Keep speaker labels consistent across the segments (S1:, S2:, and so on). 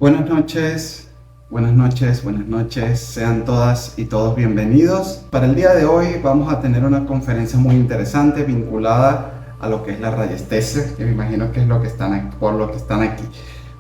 S1: Buenas noches, buenas noches, buenas noches. Sean todas y todos bienvenidos. Para el día de hoy vamos a tener una conferencia muy interesante vinculada a lo que es la radiestesia, que me imagino que es lo que por lo que están aquí.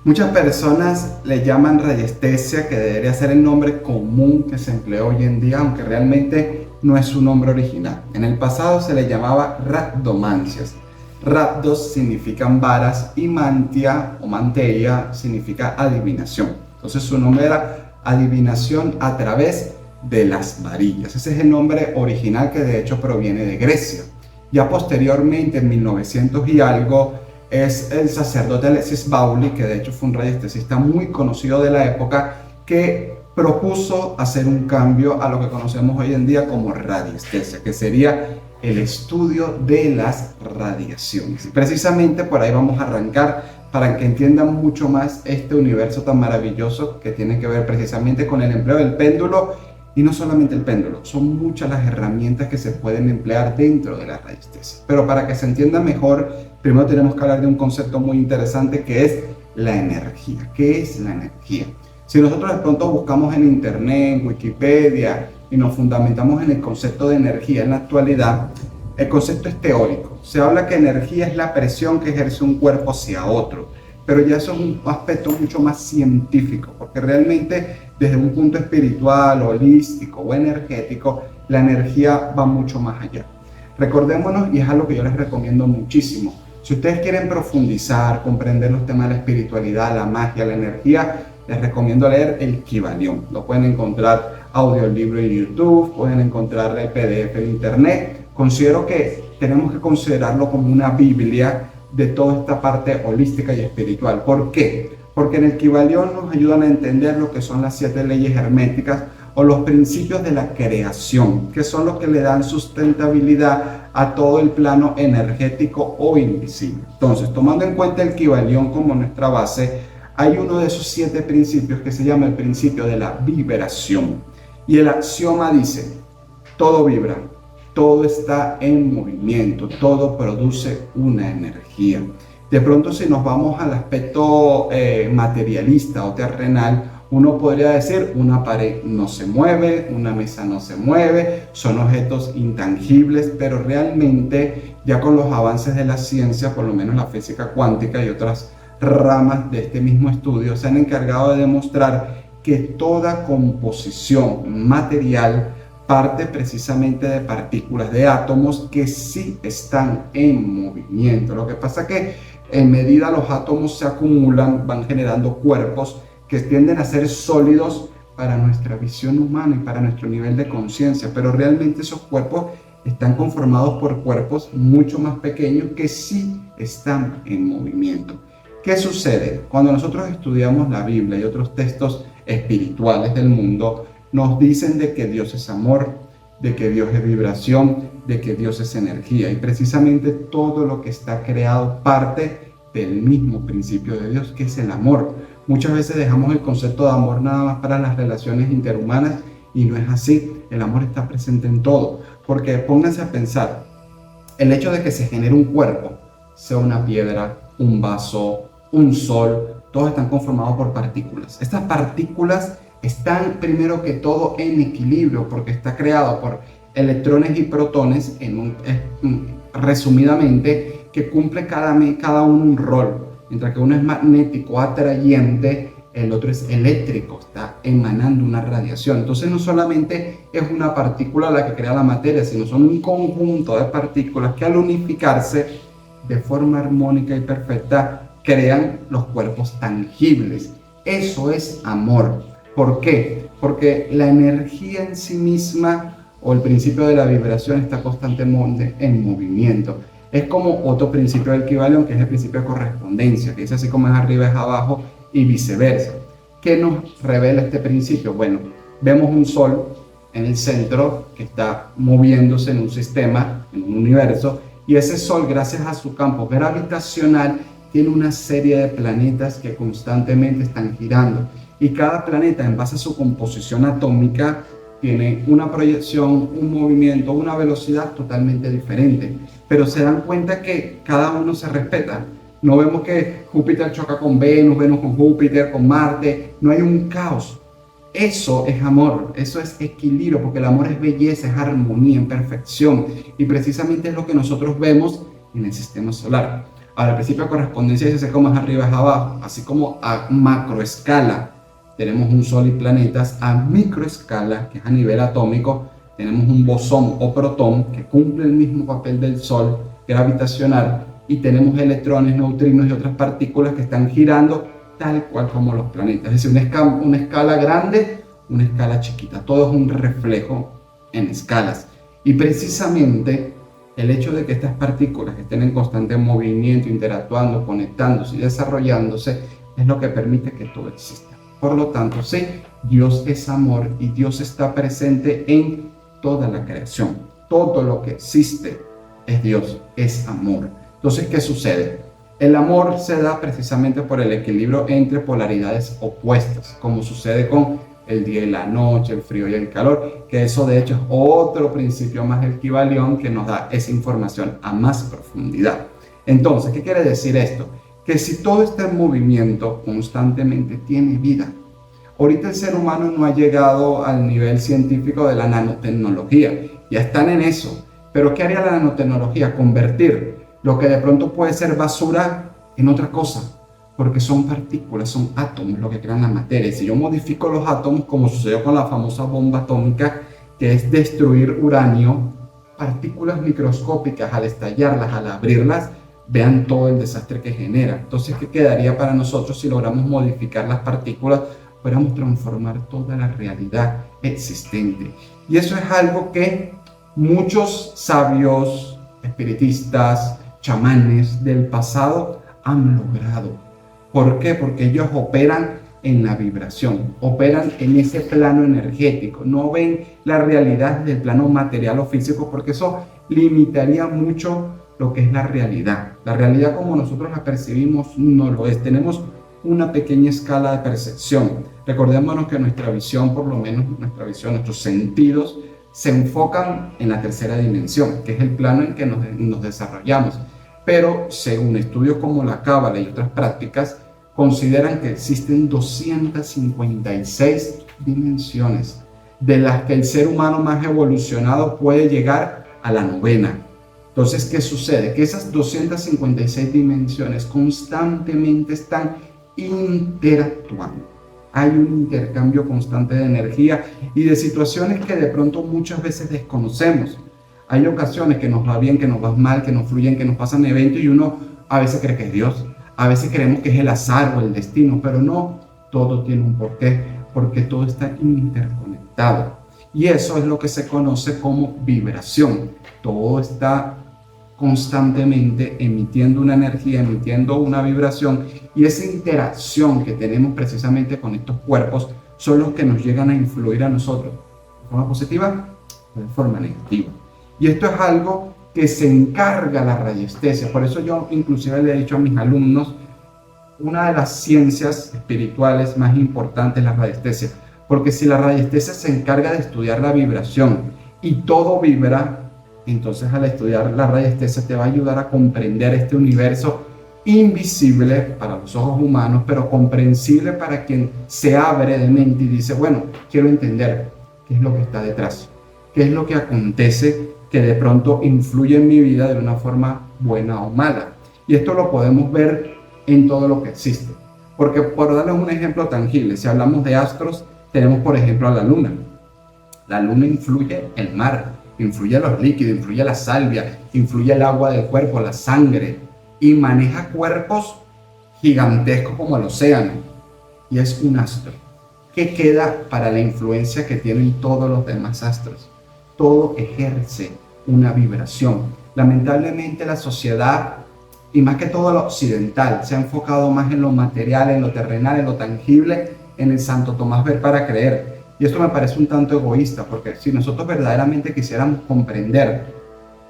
S1: Muchas personas le llaman radiestesia, que debería ser el nombre común que se emplea hoy en día, aunque realmente no es su nombre original. En el pasado se le llamaba rhabdomancias. Rhabdos significan varas y mantia o mantella significa adivinación. Entonces su nombre era adivinación a través de las varillas. Ese es el nombre original, que de hecho proviene de Grecia. Ya posteriormente, en 1900 y algo, es el sacerdote Alexis Bauly, que de hecho fue un radiestesista muy conocido de la época, que propuso hacer un cambio a lo que conocemos hoy en día como radiestesia, que sería el estudio de las radiaciones. Y precisamente por ahí vamos a arrancar para que entiendan mucho más este universo tan maravilloso que tiene que ver precisamente con el empleo del péndulo. Y no solamente el péndulo, son muchas las herramientas que se pueden emplear dentro de la radiestesia. Pero para que se entienda mejor, primero tenemos que hablar de un concepto muy interesante, que es la energía. ¿Qué es la energía? Si nosotros de pronto buscamos en internet, en Wikipedia, y nos fundamentamos en el concepto de energía en la actualidad, el concepto es teórico. Se habla que energía es la presión que ejerce un cuerpo hacia otro, pero ya eso es un aspecto mucho más científico, porque realmente desde un punto espiritual, holístico o energético, la energía va mucho más allá. Recordémonos, y es algo que yo les recomiendo muchísimo, si ustedes quieren profundizar, comprender los temas de la espiritualidad, la magia, la energía, les recomiendo leer el Kybalión. Lo pueden encontrar audiolibro en YouTube, pueden encontrar el PDF en internet. Considero que tenemos que considerarlo como una Biblia de toda esta parte holística y espiritual. ¿Por qué? Porque en el Kybalión nos ayudan a entender lo que son las 7 leyes herméticas o los principios de la creación, que son los que le dan sustentabilidad a todo el plano energético o invisible. Entonces, tomando en cuenta el Kybalión como nuestra base, hay uno de esos 7 principios que se llama el principio de la vibración. Y el axioma dice: todo vibra, todo está en movimiento, todo produce una energía. De pronto, si nos vamos al aspecto materialista o terrenal, uno podría decir: una pared no se mueve, una mesa no se mueve, son objetos intangibles, pero realmente ya con los avances de la ciencia, por lo menos la física cuántica y otras ramas de este mismo estudio, se han encargado de demostrar que toda composición material parte precisamente de partículas, de átomos que sí están en movimiento. Lo que pasa es que en medida los átomos se acumulan, van generando cuerpos que tienden a ser sólidos para nuestra visión humana y para nuestro nivel de conciencia, pero realmente esos cuerpos están conformados por cuerpos mucho más pequeños que sí están en movimiento. ¿Qué sucede? Cuando nosotros estudiamos la Biblia y otros textos espirituales del mundo, nos dicen de que Dios es amor, de que Dios es vibración, de que Dios es energía. Y precisamente todo lo que está creado parte del mismo principio de Dios, que es el amor. Muchas veces dejamos el concepto de amor nada más para las relaciones interhumanas, y no es así. El amor está presente en todo. Porque pónganse a pensar, el hecho de que se genere un cuerpo, sea una piedra, un vaso, un sol, todos están conformados por partículas. Estas partículas están primero que todo en equilibrio, porque está creado por electrones y protones, resumidamente, que cumple cada uno un rol. Mientras que uno es magnético, atrayente, el otro es eléctrico, está emanando una radiación. Entonces no solamente es una partícula la que crea la materia, sino son un conjunto de partículas que al unificarse de forma armónica y perfecta crean los cuerpos tangibles. Eso es amor. ¿Por qué? Porque la energía en sí misma, o el principio de la vibración, está constantemente en movimiento. Es como otro principio del Kybalión, que es el principio de correspondencia, que dice: así como es arriba es abajo y viceversa. ¿Qué nos revela este principio? Bueno, vemos un sol en el centro que está moviéndose en un sistema, en un universo, y ese sol, gracias a su campo gravitacional, tiene una serie de planetas que constantemente están girando. Y cada planeta, en base a su composición atómica, tiene una proyección, un movimiento, una velocidad totalmente diferente. Pero se dan cuenta que cada uno se respeta. No vemos que Júpiter choca con Venus, Venus con Júpiter, con Marte. No hay un caos. Eso es amor, eso es equilibrio, porque el amor es belleza, es armonía, en perfección. Y precisamente es lo que nosotros vemos en el sistema solar. Ahora, el principio de correspondencia dice cómo es arriba es abajo. Así como a macroescala tenemos un sol y planetas, a microescala, que es a nivel atómico, tenemos un bosón o protón que cumple el mismo papel del sol gravitacional, y tenemos electrones, neutrinos y otras partículas que están girando tal cual como los planetas. Es decir, una escala grande, una escala chiquita. Todo es un reflejo en escalas. Y precisamente el hecho de que estas partículas estén en constante movimiento, interactuando, conectándose y desarrollándose, es lo que permite que todo exista. Por lo tanto, sí, Dios es amor y Dios está presente en toda la creación. Todo lo que existe es Dios, es amor. Entonces, ¿qué sucede? El amor se da precisamente por el equilibrio entre polaridades opuestas, como sucede con el día y la noche, el frío y el calor, que eso de hecho es otro principio más del Kybalión que nos da esa información a más profundidad. Entonces, ¿qué quiere decir esto? Que si todo está en movimiento constantemente tiene vida. Ahorita el ser humano no ha llegado al nivel científico de la nanotecnología, ya están en eso, pero ¿qué haría la nanotecnología? Convertir lo que de pronto puede ser basura en otra cosa, porque son partículas, son átomos lo que crean la materia. Si yo modifico los átomos, como sucedió con la famosa bomba atómica, que es destruir uranio, partículas microscópicas al estallarlas, al abrirlas, vean todo el desastre que genera. Entonces, ¿qué quedaría para nosotros si logramos modificar las partículas? Podríamos transformar toda la realidad existente. Y eso es algo que muchos sabios, espiritistas, chamanes del pasado han logrado. ¿Por qué? Porque ellos operan en la vibración, operan en ese plano energético, no ven la realidad del plano material o físico, porque eso limitaría mucho lo que es la realidad. La realidad como nosotros la percibimos no lo es, tenemos una pequeña escala de percepción. Recordémonos que nuestra visión, por lo menos nuestra visión, nuestros sentidos, se enfocan en la tercera dimensión, que es el plano en que nos desarrollamos. Pero según estudios como la Cábala y otras prácticas, consideran que existen 256 dimensiones, de las que el ser humano más evolucionado puede llegar a la novena. Entonces, ¿qué sucede? Que esas 256 dimensiones constantemente están interactuando. Hay un intercambio constante de energía y de situaciones que de pronto muchas veces desconocemos. Hay ocasiones que nos va bien, que nos va mal, que nos fluyen, que nos pasan eventos y uno a veces cree que es Dios, a veces creemos que es el azar o el destino, pero no, todo tiene un porqué, porque todo está interconectado. Y eso es lo que se conoce como vibración. Todo está constantemente emitiendo una energía, emitiendo una vibración, y esa interacción que tenemos precisamente con estos cuerpos son los que nos llegan a influir a nosotros de forma positiva o de forma negativa. Y esto es algo que se encarga la radiestesia. Por eso yo inclusive le he dicho a mis alumnos, una de las ciencias espirituales más importantes es la radiestesia, porque si la radiestesia se encarga de estudiar la vibración y todo vibra, entonces al estudiar la radiestesia te va a ayudar a comprender este universo invisible para los ojos humanos, pero comprensible para quien se abre de mente y dice, bueno, quiero entender qué es lo que está detrás, qué es lo que acontece que de pronto influye en mi vida de una forma buena o mala. Y esto lo podemos ver en todo lo que existe. Porque por darles un ejemplo tangible, si hablamos de astros, tenemos por ejemplo a la luna. La luna influye el mar, influye los líquidos, influye la salvia, influye el agua del cuerpo, la sangre, y maneja cuerpos gigantescos como el océano. Y es un astro. ¿Qué queda para la influencia que tienen todos los demás astros? Todo ejerce una vibración. Lamentablemente la sociedad, y más que todo lo occidental, se ha enfocado más en lo material, en lo terrenal, en lo tangible, en el Santo Tomás ver para creer. Y esto me parece un tanto egoísta, porque si nosotros verdaderamente quisiéramos comprender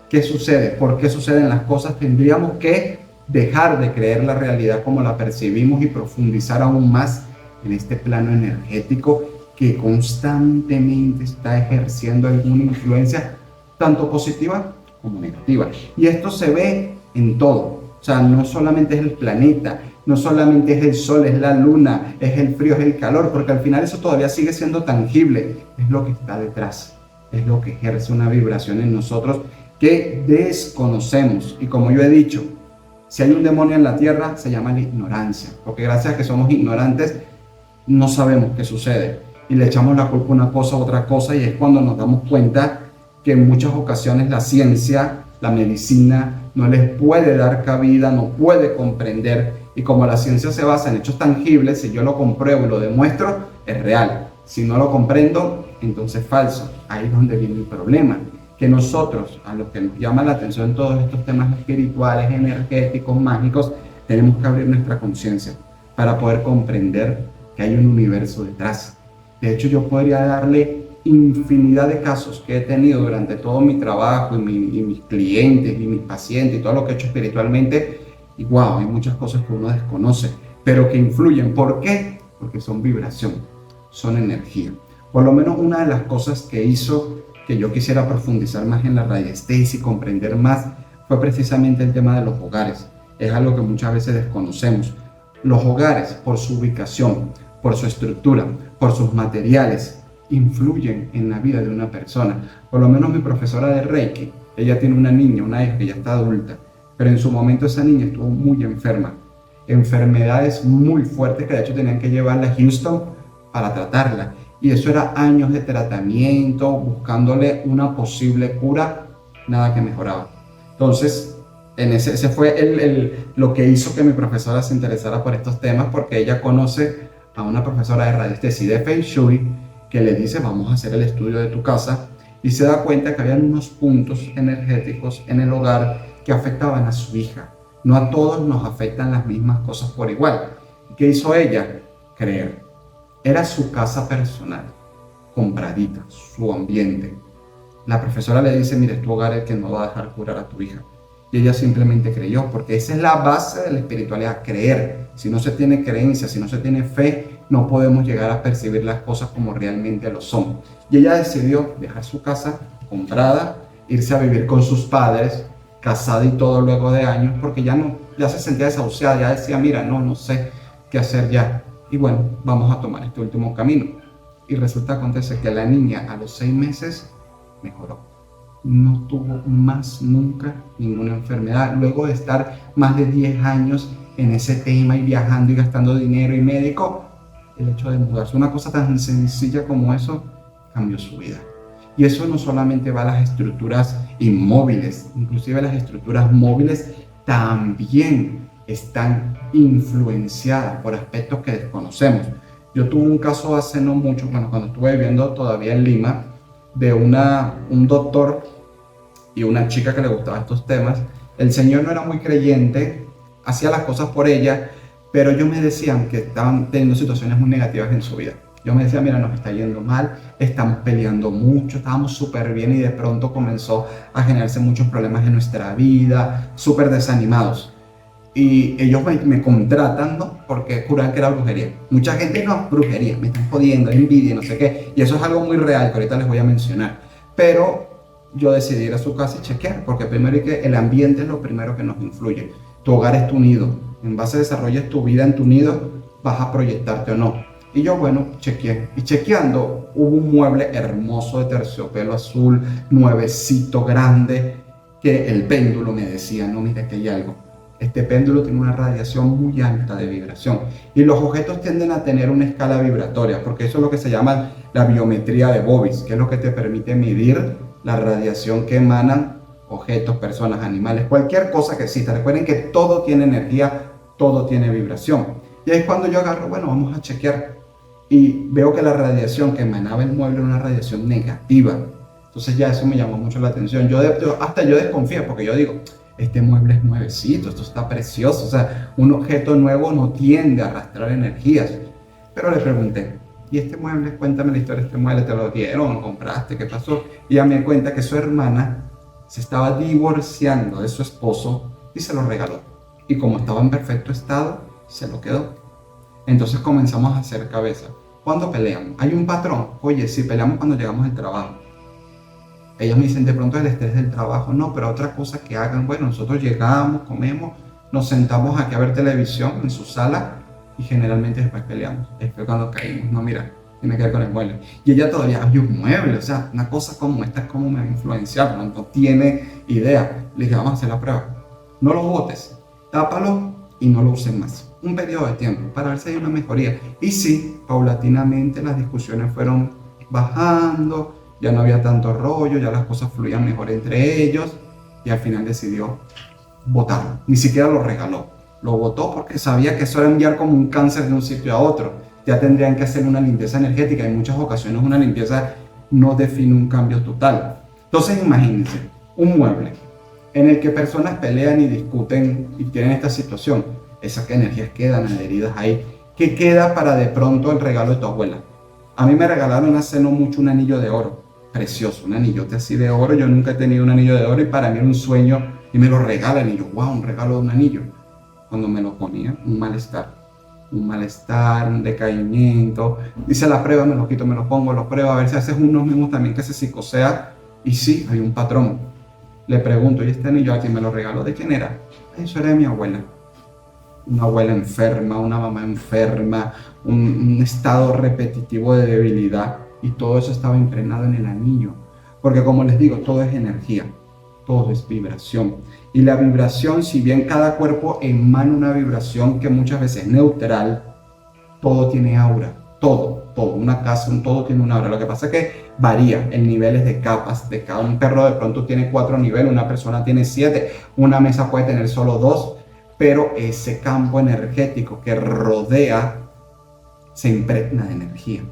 S1: qué sucede, por qué suceden las cosas, tendríamos que dejar de creer la realidad como la percibimos y profundizar aún más en este plano energético que constantemente está ejerciendo alguna influencia, tanto positiva como negativa. Y esto se ve en todo. O sea, no solamente es el planeta, no solamente es el sol, es la luna, es el frío, es el calor, porque al final eso todavía sigue siendo tangible. Es lo que está detrás, es lo que ejerce una vibración en nosotros que desconocemos. Y como yo he dicho, si hay un demonio en la tierra, se llama la ignorancia, porque gracias a que somos ignorantes, no sabemos qué sucede y le echamos la culpa a una cosa a otra cosa, y es cuando nos damos cuenta que en muchas ocasiones la ciencia, la medicina, no les puede dar cabida, no puede comprender, y como la ciencia se basa en hechos tangibles, si yo lo compruebo y lo demuestro, es real. Si no lo comprendo, entonces es falso. Ahí es donde viene el problema, que nosotros, a los que nos llama la atención todos estos temas espirituales, energéticos, mágicos, tenemos que abrir nuestra conciencia para poder comprender que hay un universo detrás. De hecho, yo podría darle infinidad de casos que he tenido durante todo mi trabajo y mis clientes y mis pacientes y todo lo que he hecho espiritualmente, y wow, hay muchas cosas que uno desconoce, pero que influyen. ¿Por qué? Porque son vibración, son energía. Por lo menos una de las cosas que hizo que yo quisiera profundizar más en la radiestesia y comprender más fue precisamente el tema de los hogares. Es algo que muchas veces desconocemos. Los hogares, por su ubicación, por su estructura, por sus materiales, influyen en la vida de una persona. Por lo menos mi profesora de Reiki, ella tiene una niña, una hija que ya está adulta, pero en su momento esa niña estuvo muy enferma, enfermedades muy fuertes que de hecho tenían que llevarla a Houston para tratarla, y eso era años de tratamiento, buscándole una posible cura, nada que mejoraba. Entonces, ese fue lo que hizo que mi profesora se interesara por estos temas, porque ella conoce a una profesora de radiestesia y de Feng Shui que le dice: vamos a hacer el estudio de tu casa, y se da cuenta que habían unos puntos energéticos en el hogar que afectaban a su hija. No a todos nos afectan las mismas cosas por igual. ¿Qué hizo ella? Creer. Era su casa personal, compradita, su ambiente. La profesora le dice: mire, tu hogar es el que no va a dejar curar a tu hija. Y ella simplemente creyó, porque esa es la base de la espiritualidad, creer. Si no se tiene creencia, si no se tiene fe, no podemos llegar a percibir las cosas como realmente lo son. Y ella decidió dejar su casa comprada, irse a vivir con sus padres, casada y todo luego de años, porque ya se sentía desahuciada, ya decía: mira, no sé qué hacer ya. Y bueno, vamos a tomar este último camino. Y acontece que la niña a los 6 meses mejoró. No tuvo más nunca ninguna enfermedad. Luego de estar más de 10 años en ese tema y viajando y gastando dinero y médico, el hecho de mudarse, una cosa tan sencilla como eso, cambió su vida. Y eso no solamente va a las estructuras inmóviles, inclusive las estructuras móviles también están influenciadas por aspectos que desconocemos. Yo tuve un caso hace no mucho, cuando estuve viviendo todavía en Lima, de un doctor y una chica que le gustaban estos temas. El señor no era muy creyente, hacía las cosas por ella, pero ellos me decían que estaban teniendo situaciones muy negativas en su vida. Yo me decía: mira, nos está yendo mal, estamos peleando mucho, estábamos súper bien, y de pronto comenzó a generarse muchos problemas en nuestra vida, súper desanimados. Y ellos me contratan, ¿no? Porque juraban que era brujería. Mucha gente: no, brujería, me están jodiendo, envidia, no sé qué. Y eso es algo muy real que ahorita les voy a mencionar. Pero yo decidí ir a su casa y chequear, porque primero es que el ambiente es lo primero que nos influye. Tu hogar es tu nido. En base a desarrolles tu vida en tu nido, vas a proyectarte o no. Y yo, bueno, chequeé. Y chequeando, hubo un mueble hermoso de terciopelo azul, nuevecito, grande, que el péndulo me decía: no, mira, que hay algo. Este péndulo tiene una radiación muy alta de vibración, y los objetos tienden a tener una escala vibratoria, porque eso es lo que se llama la biometría de Bobis, que es lo que te permite medir la radiación que emanan objetos, personas, animales, cualquier cosa que exista. Recuerden que todo tiene energía, todo tiene vibración. Y ahí es cuando yo agarro: bueno, vamos a chequear, y veo que la radiación que emanaba el mueble era una radiación negativa. Entonces ya eso me llamó mucho la atención. Yo desconfío, porque yo digo: este mueble es nuevecito, esto está precioso. O sea, un objeto nuevo no tiende a arrastrar energías. Pero le pregunté: ¿y este mueble? Cuéntame la historia de este mueble. ¿Te lo dieron? ¿Lo compraste? ¿Qué pasó? Y ella me cuenta que su hermana se estaba divorciando de su esposo y se lo regaló. Y como estaba en perfecto estado, se lo quedó. Entonces comenzamos a hacer cabeza. ¿Cuándo peleamos? ¿Hay un patrón? Oye, sí, peleamos cuando llegamos al trabajo. Ellos me dicen: de pronto el estrés del trabajo. No, pero otra cosa que hagan: bueno, nosotros llegamos, comemos, nos sentamos aquí a ver televisión en su sala y generalmente después peleamos. Después cuando caímos, no, mira, y me quedé con el mueble. Y ella todavía, hay un mueble, o sea, una cosa como esta es como me va a influenciar, no tiene idea. Le dije, vamos a hacer la prueba. No lo botes, tápalo y no lo uses más. Un periodo de tiempo para ver si hay una mejoría. Y sí, paulatinamente las discusiones fueron bajando, ya no había tanto rollo, ya las cosas fluían mejor entre ellos y al final decidió botarlo. Ni siquiera lo regaló, lo botó porque sabía que eso era enviar como un cáncer de un sitio a otro. Ya tendrían que hacer una limpieza energética. En muchas ocasiones una limpieza no define un cambio total. Entonces imagínense, un mueble en el que personas pelean y discuten y tienen esta situación. Esas energías quedan adheridas ahí. ¿Qué queda para de pronto el regalo de tu abuela? A mí me regalaron hace no mucho un anillo de oro. Precioso, un anillote así de oro. Yo nunca he tenido un anillo de oro y para mí era un sueño y me lo regalan y yo, wow, un regalo de un anillo. Cuando me lo ponía, un malestar, un decaimiento. Dice la prueba, me lo quito, me lo pongo, lo pruebo, a ver si haces unos mismos también que se psicosea. Y sí, hay un patrón. Le pregunto, ¿y este anillo a quién me lo regaló? ¿De quién era? Eso era de mi abuela. Una abuela enferma, una mamá enferma, un estado repetitivo de debilidad. Y todo eso estaba impregnado en el anillo. Porque como les digo, todo es energía, todo es vibración. Y la vibración, si bien cada cuerpo emana una vibración que muchas veces es neutral, todo tiene aura, todo, una casa, un todo tiene una aura. Lo que pasa es que varía en niveles de capas, de cada un perro de pronto tiene 4 niveles, una persona tiene 7, una mesa puede tener solo 2, pero ese campo energético que rodea se impregna de energía.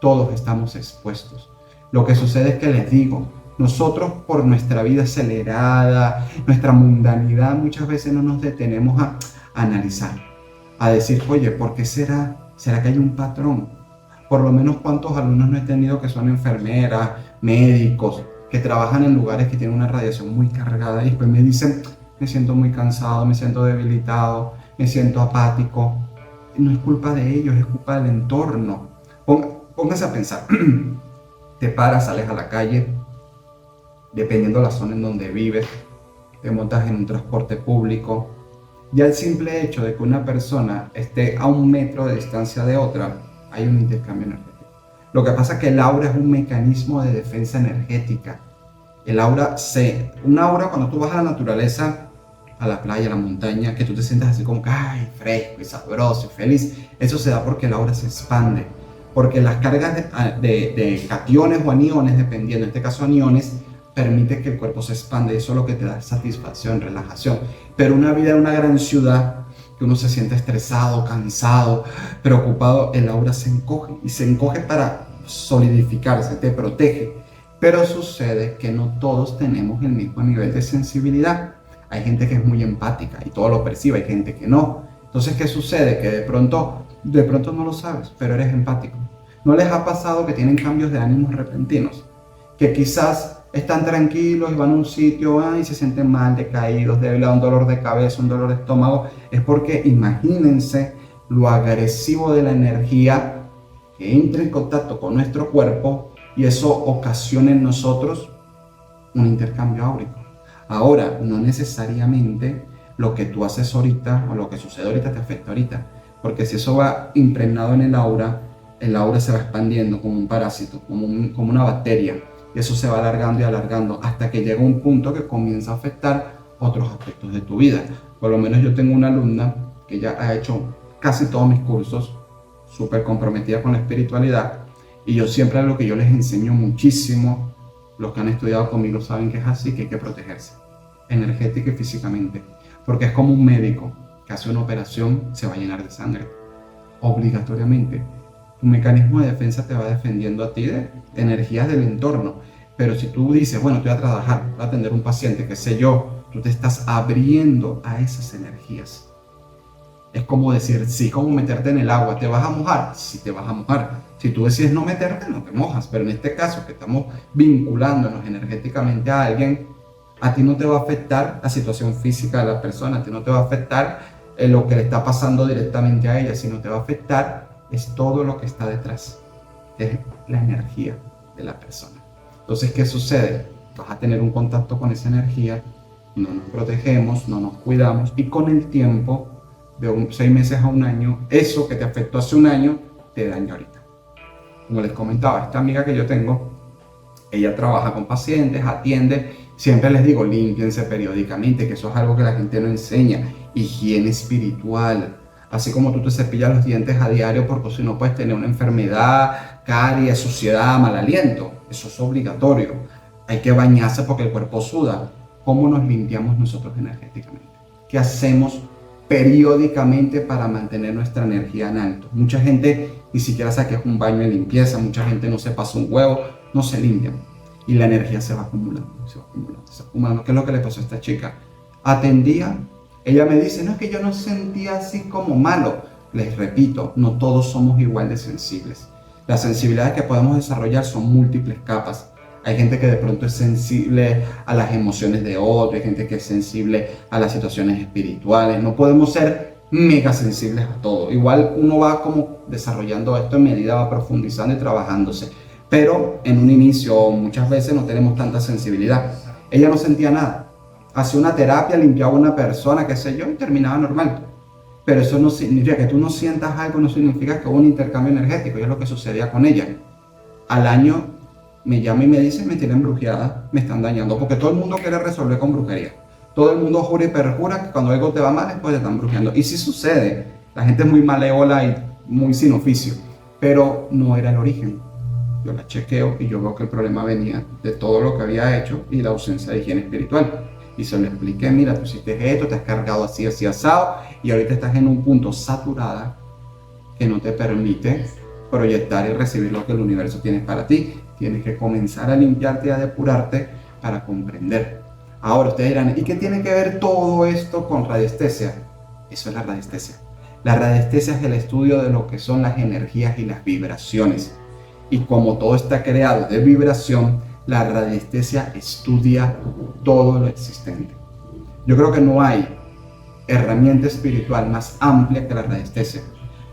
S1: Todos estamos expuestos. Lo que sucede es que les digo, nosotros por nuestra vida acelerada, nuestra mundanidad, muchas veces no nos detenemos a analizar, a decir, oye, ¿por qué será? ¿Será que hay un patrón? Por lo menos cuántos alumnos no he tenido que son enfermeras, médicos, que trabajan en lugares que tienen una radiación muy cargada y después me dicen, me siento muy cansado, me siento debilitado, me siento apático. No es culpa de ellos, es culpa del entorno. Póngase a pensar, te paras, sales a la calle, dependiendo de la zona en donde vives, te montas en un transporte público. Ya el simple hecho de que una persona esté a 1 metro de distancia de otra, hay un intercambio energético. Lo que pasa es que el aura es un mecanismo de defensa energética. Un aura, cuando tú vas a la naturaleza, a la playa, a la montaña, que tú te sientas así como que, ay, fresco y sabroso y feliz, eso se da porque el aura se expande. Porque las cargas de cationes o aniones, dependiendo, en este caso aniones, permite que el cuerpo se expande y eso es lo que te da satisfacción, relajación. Pero una vida en una gran ciudad, que uno se siente estresado, cansado, preocupado, el aura se encoge y se encoge para solidificarse, te protege. Pero sucede que no todos tenemos el mismo nivel de sensibilidad. Hay gente que es muy empática y todo lo percibe, hay gente que no. Entonces, ¿qué sucede? Que de pronto no lo sabes, pero eres empático. ¿No les ha pasado que tienen cambios de ánimos repentinos? Que quizás están tranquilos y van a un sitio y se sienten mal, decaídos, débiles, un dolor de cabeza, un dolor de estómago. Es porque imagínense lo agresivo de la energía que entra en contacto con nuestro cuerpo y eso ocasiona en nosotros un intercambio áurico. Ahora, no necesariamente lo que tú haces ahorita o lo que sucede ahorita te afecta ahorita, porque si eso va impregnado en el aura se va expandiendo como un parásito, como una bacteria, y eso se va alargando y alargando hasta que llega un punto que comienza a afectar otros aspectos de tu vida. Por lo menos yo tengo una alumna que ya ha hecho casi todos mis cursos, súper comprometida con la espiritualidad, y yo siempre lo que yo les enseño muchísimo, los que han estudiado conmigo saben que es así, que hay que protegerse, energética y físicamente, porque es como un médico que hace una operación, se va a llenar de sangre, obligatoriamente. Tu mecanismo de defensa te va defendiendo a ti de energías del entorno, pero si tú dices, bueno, estoy a trabajar, voy a atender un paciente, qué sé yo, tú te estás abriendo a esas energías. Es como decir, sí, como meterte en el agua, ¿te vas a mojar? Sí, te vas a mojar. Si tú decides no meterte, no te mojas, pero en este caso que estamos vinculándonos energéticamente a alguien, a ti no te va a afectar la situación física de la persona, a ti no te va a afectar lo que le está pasando directamente a ella, sino te va a afectar es todo lo que está detrás, es la energía de la persona. Entonces, ¿qué sucede? Vas a tener un contacto con esa energía y no nos protegemos, no nos cuidamos y con el tiempo, de 6 meses a un año, eso que te afectó hace un año, te daña ahorita. Como les comentaba, esta amiga que yo tengo, ella trabaja con pacientes, atiende, siempre les digo, límpiense periódicamente, que eso es algo que la gente no enseña, higiene espiritual. Así como tú te cepillas los dientes a diario porque si no puedes tener una enfermedad, caries, suciedad, mal aliento. Eso es obligatorio. Hay que bañarse porque el cuerpo suda. ¿Cómo nos limpiamos nosotros energéticamente? ¿Qué hacemos periódicamente para mantener nuestra energía en alto? Mucha gente ni siquiera sabe que es un baño de limpieza, mucha gente no se pasa un huevo, no se limpian. Y la energía se va acumulando, se va acumulando, se va acumulando. ¿Qué es lo que le pasó a esta chica? Atendía. Ella me dice, no, es que yo no sentía así como malo. Les repito, no todos somos igual de sensibles. Las sensibilidades que podemos desarrollar son múltiples capas. Hay gente que de pronto es sensible a las emociones de otro, hay gente que es sensible a las situaciones espirituales. No podemos ser mega sensibles a todo. Igual uno va como desarrollando esto en medida, va profundizando y trabajándose. Pero en un inicio, muchas veces no tenemos tanta sensibilidad. Ella no sentía nada. Hacía una terapia, limpiaba a una persona, qué sé yo, y terminaba normal. Pero eso no significa que tú no sientas algo, no significa que hubo un intercambio energético, y es lo que sucedía con ella. Al año me llama y me dice, me tienen brujeada, me están dañando, porque todo el mundo quiere resolver con brujería. Todo el mundo jura y perjura que cuando algo te va mal es porque te están brujeando. Y sí sucede, la gente es muy malévola y muy sin oficio, pero no era el origen. Yo la chequeo y yo veo que el problema venía de todo lo que había hecho y la ausencia de higiene espiritual. Y se lo expliqué, mira, tú hiciste esto, te has cargado así, así, asado, y ahorita estás en un punto saturada que no te permite proyectar y recibir lo que el universo tiene para ti. Tienes que comenzar a limpiarte y a depurarte para comprender. Ahora ustedes dirán, ¿y qué tiene que ver todo esto con radiestesia? Eso es la radiestesia. La radiestesia es el estudio de lo que son las energías y las vibraciones. Y como todo está creado de vibración, la radiestesia estudia todo lo existente. Yo creo que no hay herramienta espiritual más amplia que la radiestesia.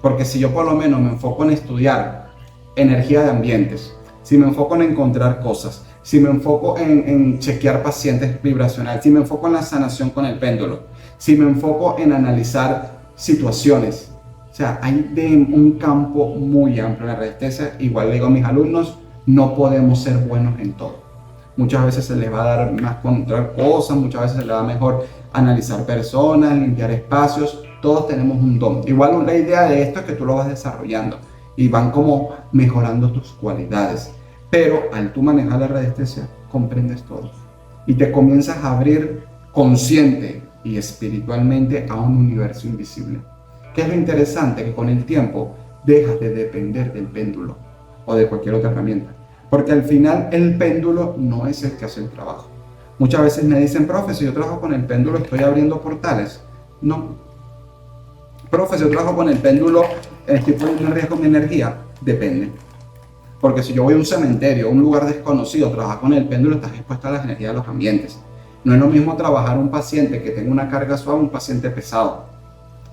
S1: Porque si yo por lo menos me enfoco en estudiar energía de ambientes, si me enfoco en encontrar cosas, si me enfoco en chequear pacientes vibracionales, si me enfoco en la sanación con el péndulo, si me enfoco en analizar situaciones, o sea, hay de un campo muy amplio en la radiestesia. Igual le digo a mis alumnos, no podemos ser buenos en todo. Muchas veces se les va a dar más controlar cosas, muchas veces se les va mejor analizar personas, limpiar espacios. Todos tenemos un don. Igual la idea de esto es que tú lo vas desarrollando y van como mejorando tus cualidades. Pero al tú manejar la radiestesia, comprendes todo y te comienzas a abrir consciente y espiritualmente a un universo invisible. ¿Qué es lo interesante? Que con el tiempo dejas de depender del péndulo o de cualquier otra herramienta. Porque al final el péndulo no es el que hace el trabajo. Muchas veces me dicen, profe, si yo trabajo con el péndulo estoy abriendo portales. No. Profe, si yo trabajo con el péndulo estoy poniendo en riesgo mi energía. Depende. Porque si yo voy a un cementerio, a un lugar desconocido, trabajar con el péndulo, estás expuesto a las energías de los ambientes. No es lo mismo trabajar un paciente que tenga una carga suave a un paciente pesado.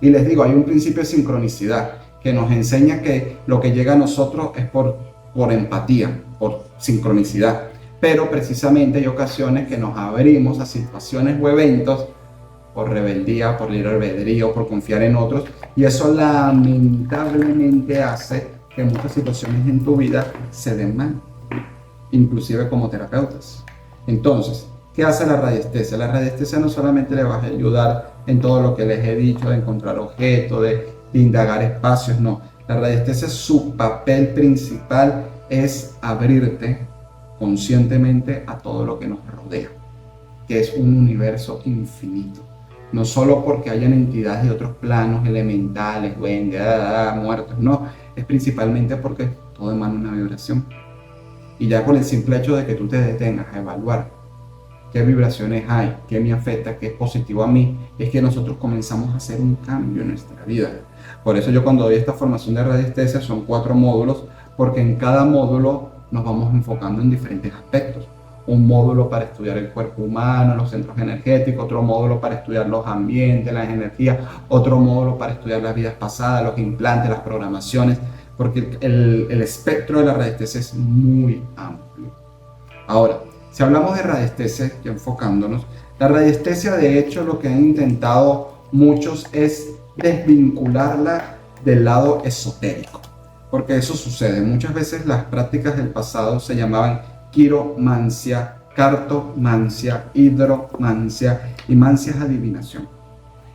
S1: Y les digo, hay un principio de sincronicidad que nos enseña que lo que llega a nosotros es por empatía, por sincronicidad. Pero precisamente hay ocasiones que nos abrimos a situaciones o eventos por rebeldía, por libre albedrío, por confiar en otros. Y eso lamentablemente hace que muchas situaciones en tu vida se den mal, inclusive como terapeutas. Entonces, ¿qué hace la radiestesia? La radiestesia no solamente le va a ayudar en todo lo que les he dicho, de encontrar objetos, de indagar espacios, no. La radiestesia, su papel principal es abrirte conscientemente a todo lo que nos rodea, que es un universo infinito. No solo porque hayan entidades de otros planos elementales, duendes, muertos, no. Es principalmente porque todo emana una vibración. Y ya con el simple hecho de que tú te detengas a evaluar qué vibraciones hay, qué me afecta, qué es positivo a mí, es que nosotros comenzamos a hacer un cambio en nuestra vida. Por eso yo cuando doy esta formación de radiestesia son 4 módulos, porque en cada módulo nos vamos enfocando en diferentes aspectos. Un módulo para estudiar el cuerpo humano, los centros energéticos, otro módulo para estudiar los ambientes, las energías, otro módulo para estudiar las vidas pasadas, los implantes, las programaciones, porque el espectro de la radiestesia es muy amplio. Ahora, Si hablamos de radiestesia, ya enfocándonos, la radiestesia de hecho lo que han intentado muchos es desvincularla del lado esotérico, porque eso sucede. Muchas veces las prácticas del pasado se llamaban quiromancia, cartomancia, hidromancia, y mancia es adivinación.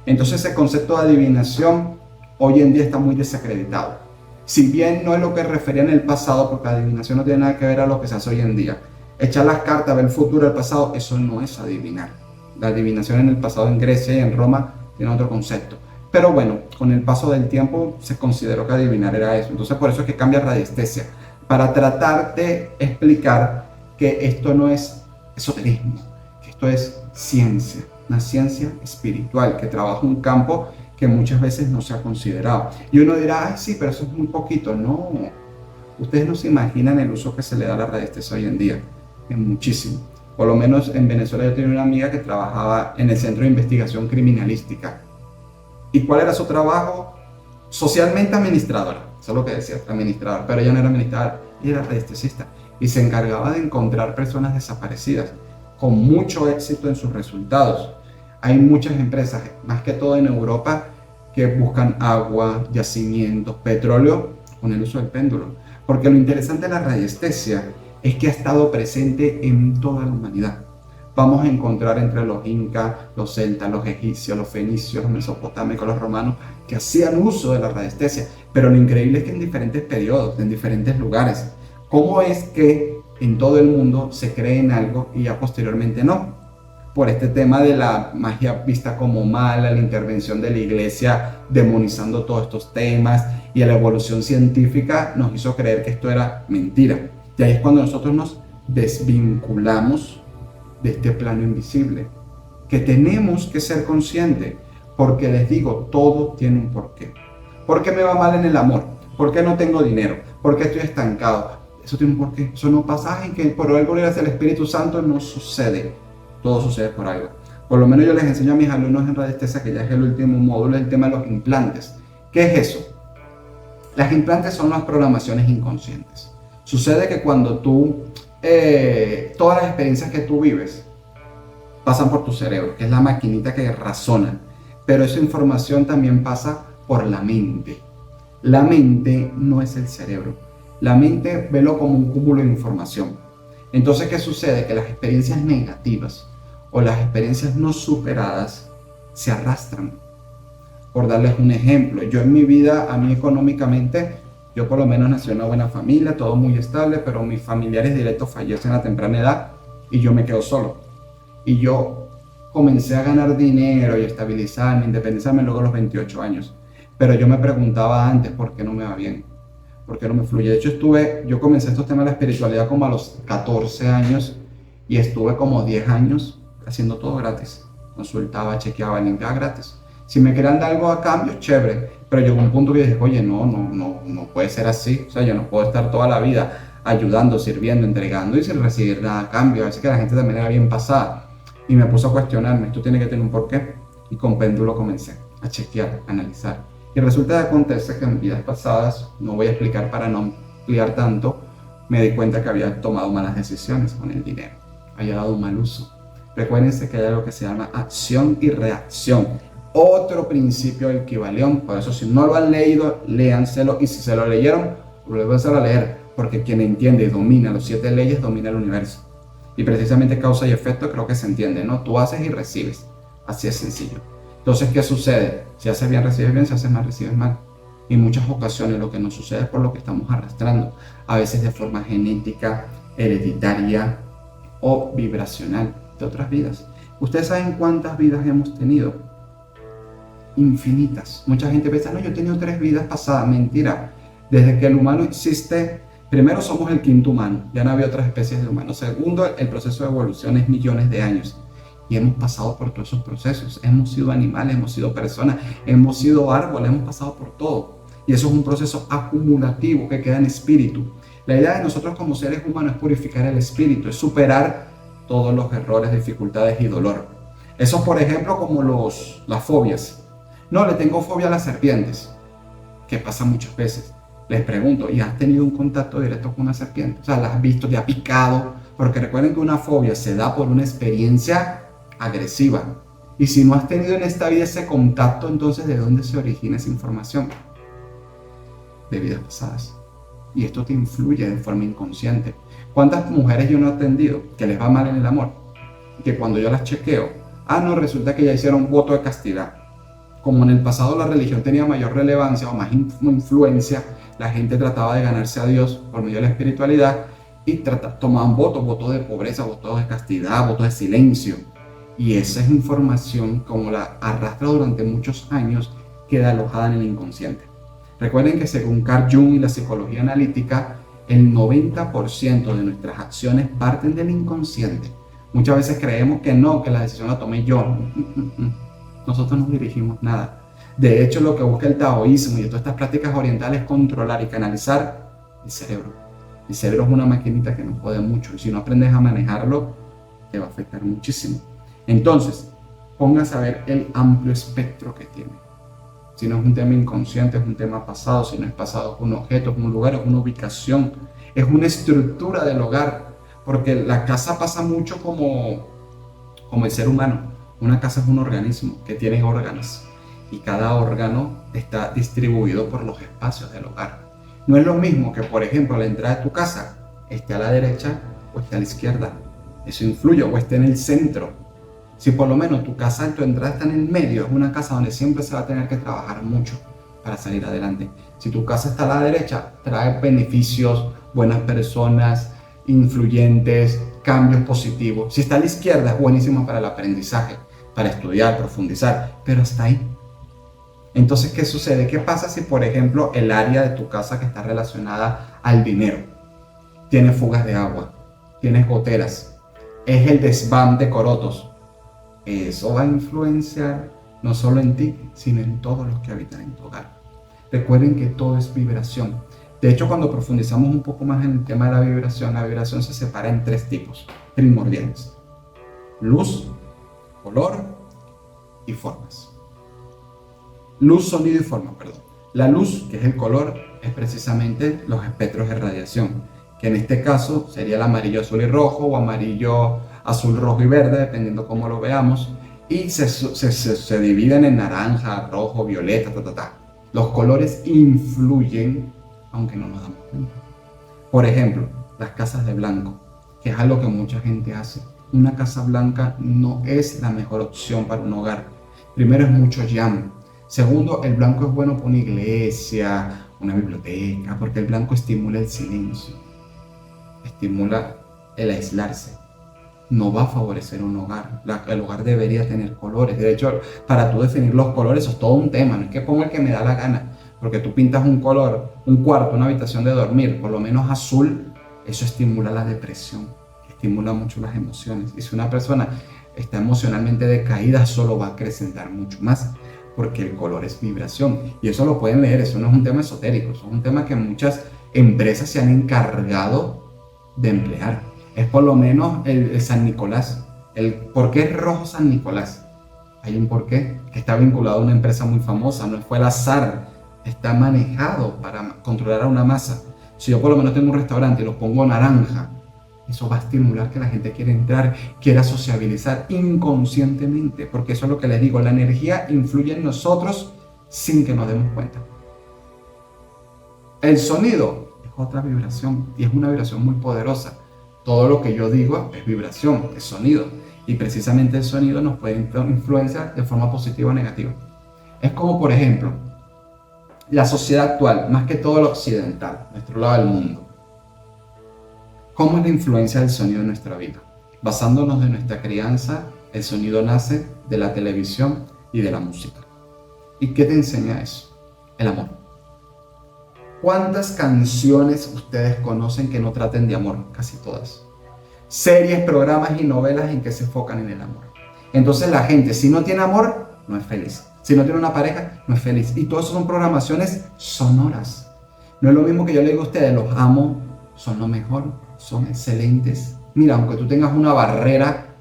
S1: Entonces ese concepto de adivinación hoy en día está muy desacreditado. Si bien no es lo que refería en el pasado, porque la adivinación no tiene nada que ver a lo que se hace hoy en día. Echar las cartas, ver el futuro, el pasado, eso no es adivinar. La adivinación en el pasado en Grecia y en Roma tiene otro concepto. Pero bueno, con el paso del tiempo se consideró que adivinar era eso. Entonces por eso es que cambia radiestesia, para tratar de explicar que esto no es esoterismo, que esto es ciencia, una ciencia espiritual que trabaja un campo que muchas veces no se ha considerado. Y uno dirá, ay sí, pero eso es muy poquito. No, ustedes no se imaginan el uso que se le da a la radiestesia hoy en día, es muchísimo. Por lo menos en Venezuela yo tenía una amiga que trabajaba en el Centro de Investigación Criminalística. ¿Y cuál era su trabajo? Socialmente administradora, eso es lo que decía, administradora, pero ella no era administradora, ella era radiestesista y se encargaba de encontrar personas desaparecidas con mucho éxito en sus resultados. Hay muchas empresas, más que todo en Europa, que buscan agua, yacimientos, petróleo con el uso del péndulo. Porque lo interesante de la radiestesia es que ha estado presente en toda la humanidad. Vamos a encontrar entre los incas, los celtas, los egipcios, los fenicios, los mesopotámicos, los romanos, que hacían uso de la radiestesia. Pero lo increíble es que en diferentes periodos, en diferentes lugares. ¿Cómo es que en todo el mundo se cree en algo y ya posteriormente no? Por este tema de la magia vista como mala, la intervención de la iglesia demonizando todos estos temas, y la evolución científica nos hizo creer que esto era mentira. Y ahí es cuando nosotros nos desvinculamos de este plano invisible, que tenemos que ser conscientes, porque les digo, todo tiene un porqué. ¿Por qué me va mal en el amor? ¿Por qué no tengo dinero? ¿Por qué estoy estancado? Eso tiene un porqué. Eso no pasa en que por algo gracias al Espíritu Santo no sucede. Todo sucede por algo. Por lo menos yo les enseño a mis alumnos en radiestesia, que ya es el último módulo, el tema de los implantes. ¿Qué es eso? Las implantes son las programaciones inconscientes. Sucede que cuando tú, todas las experiencias que tú vives pasan por tu cerebro, que es la maquinita que razona, pero esa información también pasa por la mente. La mente no es el cerebro. La mente velo como un cúmulo de información. Entonces, ¿qué sucede? Que las experiencias negativas o las experiencias no superadas se arrastran. Por darles un ejemplo, yo en mi vida, a mí económicamente, yo por lo menos nací en una buena familia, todo muy estable, pero mis familiares directos fallecen a temprana edad y yo me quedo solo. Y yo comencé a ganar dinero y estabilizarme, independizarme luego a los 28 años. Pero yo me preguntaba antes, ¿por qué no me va bien? ¿Por qué no me fluye? De hecho, yo comencé estos temas de la espiritualidad como a los 14 años y estuve como 10 años haciendo todo gratis. Consultaba, chequeaba, limpiaba gratis. Si me querían dar algo a cambio, chévere. Pero llegó un punto que dije, oye, no puede ser así. O sea, yo no puedo estar toda la vida ayudando, sirviendo, entregando y sin recibir nada a cambio. A veces que la gente también era bien pasada. Y me puso a cuestionarme, esto tiene que tener un porqué. Y con péndulo comencé a chequear, a analizar. Y resulta que acontece que en vidas pasadas, no voy a explicar para no ampliar tanto, me di cuenta que había tomado malas decisiones con el dinero. Había dado un mal uso. Recuérdense que hay algo que se llama acción y reacción. Otro principio del Kybalión. Por eso, si no lo han leído, léanselo. Y si se lo leyeron, vuélvanselo a leer. Porque quien entiende y domina las 7 leyes, domina el universo. Y precisamente causa y efecto creo que se entiende, ¿no? Tú haces y recibes. Así es sencillo. Entonces, ¿qué sucede? Si haces bien, recibes bien. Si haces mal, recibes mal. Y en muchas ocasiones lo que nos sucede es por lo que estamos arrastrando. A veces de forma genética, hereditaria o vibracional de otras vidas. ¿Ustedes saben cuántas vidas hemos tenido? Infinitas. Mucha gente piensa, no, yo he tenido 3 vidas pasadas. Mentira. Desde que el humano existe, primero somos el quinto humano. Ya no había otras especies de humanos. Segundo, el proceso de evolución es millones de años. Y hemos pasado por todos esos procesos. Hemos sido animales, hemos sido personas, hemos sido árboles, hemos pasado por todo. Y eso es un proceso acumulativo que queda en espíritu. La idea de nosotros como seres humanos es purificar el espíritu, es superar todos los errores, dificultades y dolor. Eso, por ejemplo, como las fobias. No, le tengo fobia a las serpientes, que pasa muchas veces. Les pregunto, ¿y has tenido un contacto directo con una serpiente? O sea, ¿la has visto, te ha picado? Porque recuerden que una fobia se da por una experiencia agresiva. Y si no has tenido en esta vida ese contacto, entonces ¿de dónde se origina esa información? De vidas pasadas. Y esto te influye de forma inconsciente. ¿Cuántas mujeres yo no he atendido que les va mal en el amor? Y que cuando yo las chequeo, no, resulta que ya hicieron voto de castidad. Como en el pasado la religión tenía mayor relevancia o más influencia, la gente trataba de ganarse a Dios por medio de la espiritualidad y tomaban votos de pobreza, votos de castidad, votos de silencio. Y esa es información, como la arrastra durante muchos años, queda alojada en el inconsciente. Recuerden que según Carl Jung y la psicología analítica, el 90% de nuestras acciones parten del inconsciente. Muchas veces creemos que no, que la decisión la tomé yo. Nosotros no dirigimos nada. De hecho, lo que busca el taoísmo y todas estas prácticas orientales es controlar y canalizar el cerebro. El cerebro es una maquinita que nos jode mucho y si no aprendes a manejarlo, te va a afectar muchísimo. Entonces, póngase a ver el amplio espectro que tiene. Si no es un tema inconsciente, es un tema pasado. Si no es pasado, es un objeto, es un lugar, es una ubicación, es una estructura del hogar. Porque la casa pasa mucho como el ser humano. Una casa es un organismo que tiene órganos y cada órgano está distribuido por los espacios del hogar. No es lo mismo que, por ejemplo, la entrada de tu casa esté a la derecha o esté a la izquierda. Eso influye, o esté en el centro. Si por lo menos tu casa, tu entrada está en el medio, es una casa donde siempre se va a tener que trabajar mucho para salir adelante. Si tu casa está a la derecha, trae beneficios, buenas personas, influyentes, cambios positivos. Si está a la izquierda, es buenísimo para el aprendizaje, para estudiar, profundizar, pero hasta ahí. Entonces, ¿qué sucede? ¿Qué pasa si, por ejemplo, el área de tu casa que está relacionada al dinero tiene fugas de agua, tienes goteras, es el desván de corotos? Eso va a influenciar no solo en ti, sino en todos los que habitan en tu hogar. Recuerden que todo es vibración. De hecho, cuando profundizamos un poco más en el tema de la vibración se separa en 3 tipos primordiales: luz, color y formas. Luz, sonido y forma, perdón. La luz, que es el color, es precisamente los espectros de radiación, que en este caso sería el amarillo, azul y rojo, o amarillo, azul, rojo y verde, dependiendo cómo lo veamos, y se dividen en naranja, rojo, violeta, Los colores influyen, aunque no nos damos cuenta. Por ejemplo, las casas de blanco, que es algo que mucha gente hace. Una casa blanca no es la mejor opción para un hogar. Primero, es mucho llanto. Segundo, el blanco es bueno para una iglesia, una biblioteca, porque el blanco estimula el silencio, estimula el aislarse. No va a favorecer un hogar. El hogar debería tener colores. De hecho, para tú definir los colores, eso es todo un tema. No es que ponga el que me da la gana. Porque tú pintas un color, un cuarto, una habitación de dormir, por lo menos azul, eso estimula la depresión, estimula mucho las emociones. Y si una persona está emocionalmente decaída, solo va a acrecentar mucho más, porque el color es vibración. Y eso lo pueden leer, eso no es un tema esotérico, eso es un tema que muchas empresas se han encargado de emplear. Es por lo menos el San Nicolás. ¿Por qué es rojo San Nicolás? Hay un porqué, que está vinculado a una empresa muy famosa, no fue al azar. Está manejado para controlar a una masa. Si yo por lo menos tengo un restaurante y lo pongo naranja, eso va a estimular que la gente quiera entrar, quiera sociabilizar inconscientemente, porque eso es lo que les digo, la energía influye en nosotros sin que nos demos cuenta. El sonido es otra vibración y es una vibración muy poderosa. Todo lo que yo digo es vibración, es sonido, y precisamente el sonido nos puede influenciar de forma positiva o negativa. Es como, por ejemplo, la sociedad actual, más que todo lo occidental, nuestro lado del mundo. ¿Cómo es la influencia del sonido en nuestra vida? Basándonos en nuestra crianza, el sonido nace de la televisión y de la música. ¿Y qué te enseña eso? El amor. ¿Cuántas canciones ustedes conocen que no traten de amor? Casi todas. Series, programas y novelas en que se enfocan en el amor. Entonces la gente, si no tiene amor, no es feliz. Si no tiene una pareja, no es feliz. Y todo eso son programaciones sonoras. No es lo mismo que yo le digo a ustedes, los amo, son lo mejor, son excelentes. Mira, aunque tú tengas una barrera,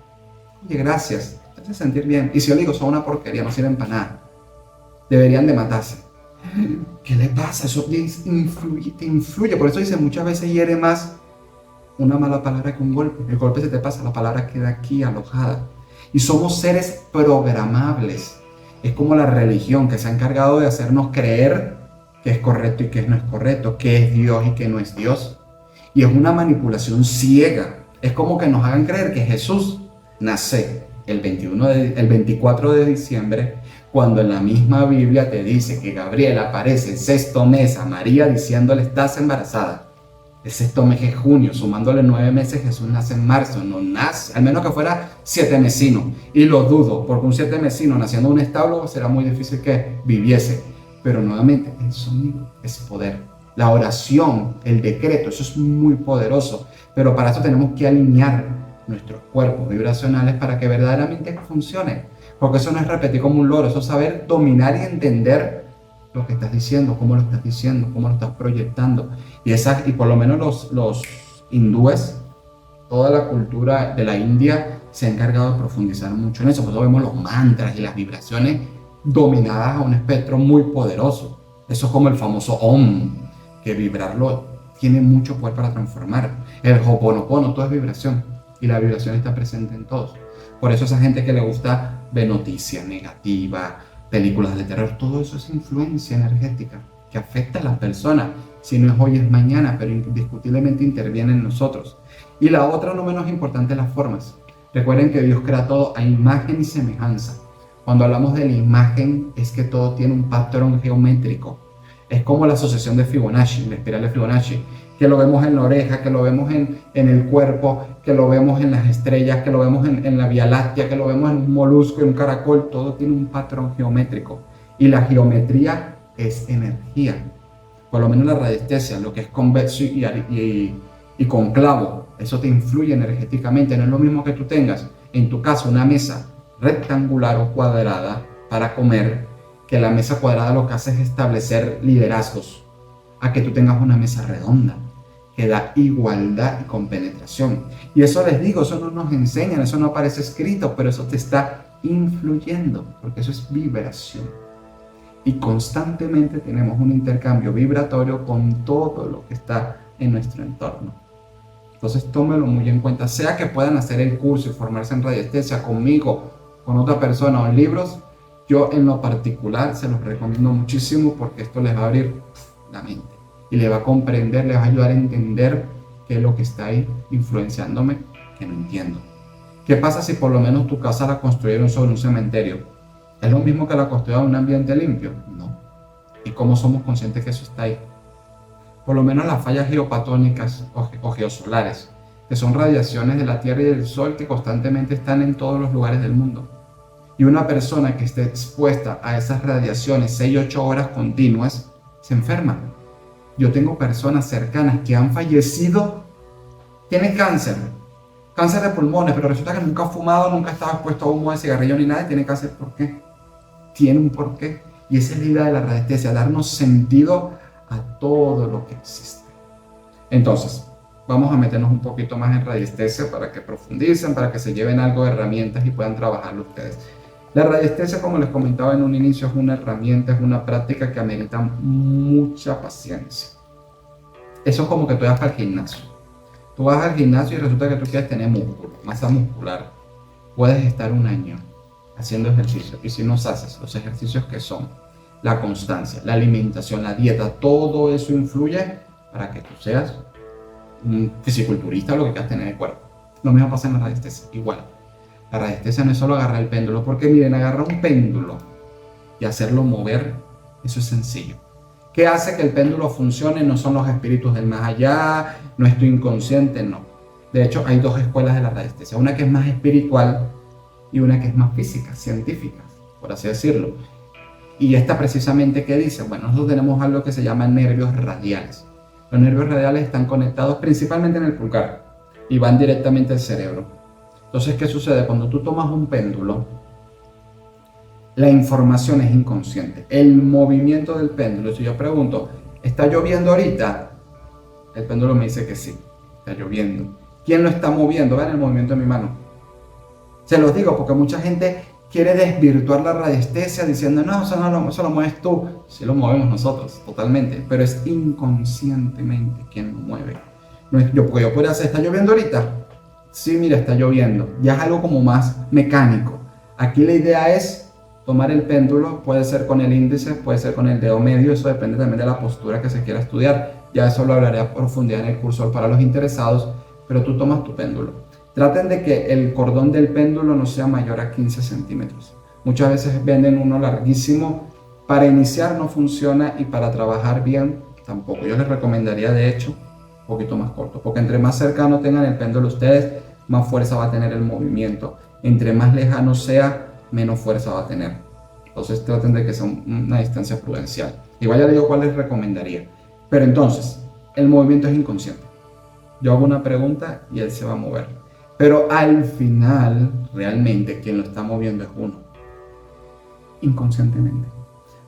S1: oye, gracias, te hace sentir bien. Y si yo le digo, son una porquería, no sirven para nada, deberían de matarse. ¿Qué le pasa? Eso te influye. Por eso dice, muchas veces hiere más una mala palabra que un golpe. El golpe se te pasa, la palabra queda aquí alojada. Y somos seres programables. Es como la religión que se ha encargado de hacernos creer que es correcto y que no es correcto, que es Dios y que no es Dios. Y es una manipulación ciega. Es como que nos hagan creer que Jesús nace el 24 de diciembre, cuando en la misma Biblia te dice que Gabriel aparece el sexto mes a María diciéndole: estás embarazada. El sexto mes es junio, sumándole 9 meses, Jesús nace en marzo, no nace, al menos que fuera 7 mesino, y lo dudo, porque un 7 mesino naciendo en un establo será muy difícil que viviese, pero nuevamente el sonido es poder, la oración, el decreto, eso es muy poderoso, pero para eso tenemos que alinear nuestros cuerpos vibracionales para que verdaderamente funcione, porque eso no es repetir como un loro, eso es saber dominar y entender lo que estás diciendo, cómo lo estás diciendo, cómo lo estás proyectando. Y por lo menos los hindúes, toda la cultura de la India se ha encargado de profundizar mucho en eso. Por eso vemos los mantras y las vibraciones dominadas a un espectro muy poderoso. Eso es como el famoso Om, que vibrarlo tiene mucho poder para transformar. El Ho'oponopono, todo es vibración, y la vibración está presente en todos. Por eso esa gente que le gusta ver noticias negativas, películas de terror, todo eso es influencia energética que afecta a las personas. Si no es hoy, es mañana, pero indiscutiblemente interviene en nosotros. Y la otra, no menos importante, las formas. Recuerden que Dios crea todo a imagen y semejanza. Cuando hablamos de la imagen, es que todo tiene un patrón geométrico. Es como la asociación de Fibonacci, la espiral de Fibonacci, que lo vemos en la oreja, que lo vemos en el cuerpo, que lo vemos en las estrellas, que lo vemos en la Vía Láctea, que lo vemos en un molusco, en un caracol. Todo tiene un patrón geométrico. Y la geometría es energía. Por lo menos la radiestesia, lo que es convexo y conclavo, eso te influye energéticamente. No es lo mismo que tú tengas en tu casa una mesa rectangular o cuadrada para comer, que la mesa cuadrada lo que hace es establecer liderazgos, a que tú tengas una mesa redonda que da igualdad y compenetración. Y eso les digo, eso no nos enseñan, eso no aparece escrito, pero eso te está influyendo, porque eso es vibración. Y constantemente tenemos un intercambio vibratorio con todo lo que está en nuestro entorno. Entonces tómelo muy en cuenta, sea que puedan hacer el curso y formarse en radiestesia conmigo, con otra persona o en libros. Yo en lo particular se los recomiendo muchísimo, porque esto les va a abrir la mente y les va a comprender, les va a ayudar a entender qué es lo que está ahí influenciándome, que no entiendo. ¿Qué pasa si por lo menos tu casa la construyeron sobre un cementerio? ¿Es lo mismo que la construyeron en un ambiente limpio? No. ¿Y cómo somos conscientes que eso está ahí? Por lo menos las fallas geopatónicas o geosolares, que son radiaciones de la Tierra y del Sol que constantemente están en todos los lugares del mundo. Y una persona que esté expuesta a esas radiaciones 6 y 8 horas continuas se enferma. Yo tengo personas cercanas que han fallecido, tienen cáncer de pulmones, pero resulta que nunca ha fumado, nunca ha estado expuesto a humo de cigarrillo ni nada, y tiene cáncer. ¿Por qué? Tiene un porqué. Y esa es la idea de la radiestesia, darnos sentido a todo lo que existe. Entonces, vamos a meternos un poquito más en radiestesia para que profundicen, para que se lleven algo de herramientas y puedan trabajarlo ustedes. La radiestesia, como les comentaba en un inicio, es una herramienta, es una práctica que amerita mucha paciencia. Eso es como que tú vas al gimnasio. Tú vas al gimnasio y resulta que tú quieres tener músculo, masa muscular. Puedes estar un año haciendo ejercicio, y si no haces los ejercicios que son la constancia, la alimentación, la dieta, todo eso influye para que tú seas un fisiculturista o lo que quieras tener en el cuerpo. Lo mismo pasa en la radiestesia, igual. La radiestesia no es solo agarrar el péndulo, porque miren, agarrar un péndulo y hacerlo mover, eso es sencillo. ¿Qué hace que el péndulo funcione? No son los espíritus del más allá, no es tu inconsciente, no. De hecho, hay dos escuelas de la radiestesia, una que es más espiritual y una que es más física, científica, por así decirlo. Y esta precisamente, ¿qué dice? Bueno, nosotros tenemos algo que se llama nervios radiales. Los nervios radiales están conectados principalmente en el pulgar y van directamente al cerebro. Entonces, ¿qué sucede? Cuando tú tomas un péndulo, la información es inconsciente. El movimiento del péndulo, si yo pregunto, ¿está lloviendo ahorita? El péndulo me dice que sí, está lloviendo. ¿Quién lo está moviendo? Vean el movimiento de mi mano. Se los digo porque mucha gente quiere desvirtuar la radiestesia diciendo, no, eso lo mueves tú. Sí lo movemos nosotros, totalmente, pero es inconscientemente quien lo mueve. No es, porque yo podría hacer, ¿está lloviendo ahorita? Sí, mira, está lloviendo. Ya es algo como más mecánico. Aquí la idea es tomar el péndulo, puede ser con el índice, puede ser con el dedo medio, eso depende también de la postura que se quiera estudiar. Ya eso lo hablaré a profundidad en el curso para los interesados, pero tú tomas tu péndulo. Traten de que el cordón del péndulo no sea mayor a 15 centímetros. Muchas veces venden uno larguísimo. Para iniciar no funciona y para trabajar bien tampoco. Yo les recomendaría, de hecho, un poquito más corto, porque entre más cercano tengan el péndulo ustedes, más fuerza va a tener el movimiento. Entre más lejano sea, menos fuerza va a tener. Entonces traten de que sea una distancia prudencial. Igual ya les digo cuál les recomendaría. Pero entonces, el movimiento es inconsciente. Yo hago una pregunta y él se va a mover. Pero al final, realmente, quien lo está moviendo es uno. Inconscientemente.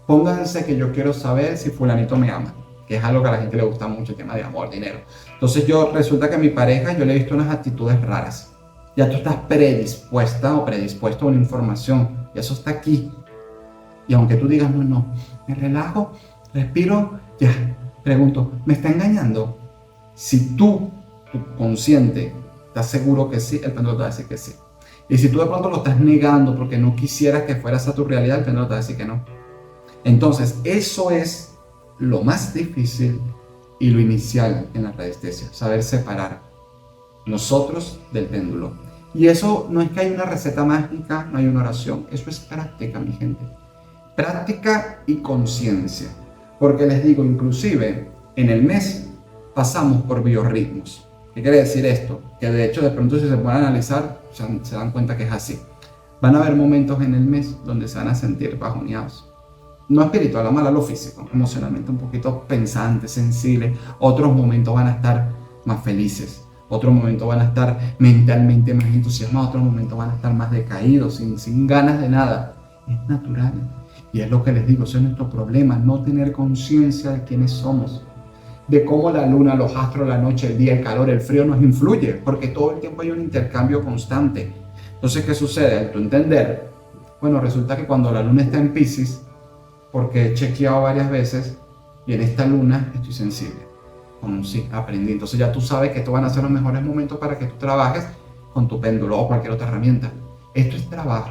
S1: Pónganse que yo quiero saber si fulanito me ama, que es algo que a la gente le gusta mucho, el tema de amor, dinero. Entonces resulta que a mi pareja yo le he visto unas actitudes raras. Ya tú estás predispuesta o predispuesto a una información, y eso está aquí. Y aunque tú digas, no, me relajo, respiro, ya, pregunto, ¿me está engañando? Si tu consciente está seguro que sí, el péndulo te va a decir que sí. Y si tú de pronto lo estás negando porque no quisieras que fuera esa tu realidad, el péndulo te va a decir que no. Entonces, eso es lo más difícil y lo inicial en la radiestesia, saber separar nosotros del péndulo. Y eso no es que hay una receta mágica, no hay una oración, eso es práctica, mi gente. Práctica y conciencia. Porque les digo, inclusive en el mes pasamos por biorritmos. ¿Qué quiere decir esto? Que de hecho de pronto si se pueden analizar, se dan cuenta que es así. Van a haber momentos en el mes donde se van a sentir bajoneados. No espiritual, vamos a hablar lo físico, emocionalmente un poquito pensante, sensible. Otros momentos van a estar más felices. Otros momentos van a estar mentalmente más entusiasmados. Otros momentos van a estar más decaídos, sin ganas de nada. Es natural. Y es lo que les digo, ese es nuestro problema, no tener conciencia de quiénes somos. De cómo la luna, los astros, la noche, el día, el calor, el frío nos influye. Porque todo el tiempo hay un intercambio constante. Entonces, ¿qué sucede? Al tú entender, bueno, resulta que cuando la luna está en Piscis, porque he chequeado varias veces y en esta luna estoy sensible. Sí, aprendí. Entonces ya tú sabes que estos van a ser los mejores momentos para que tú trabajes con tu péndulo o cualquier otra herramienta. Esto es trabajo.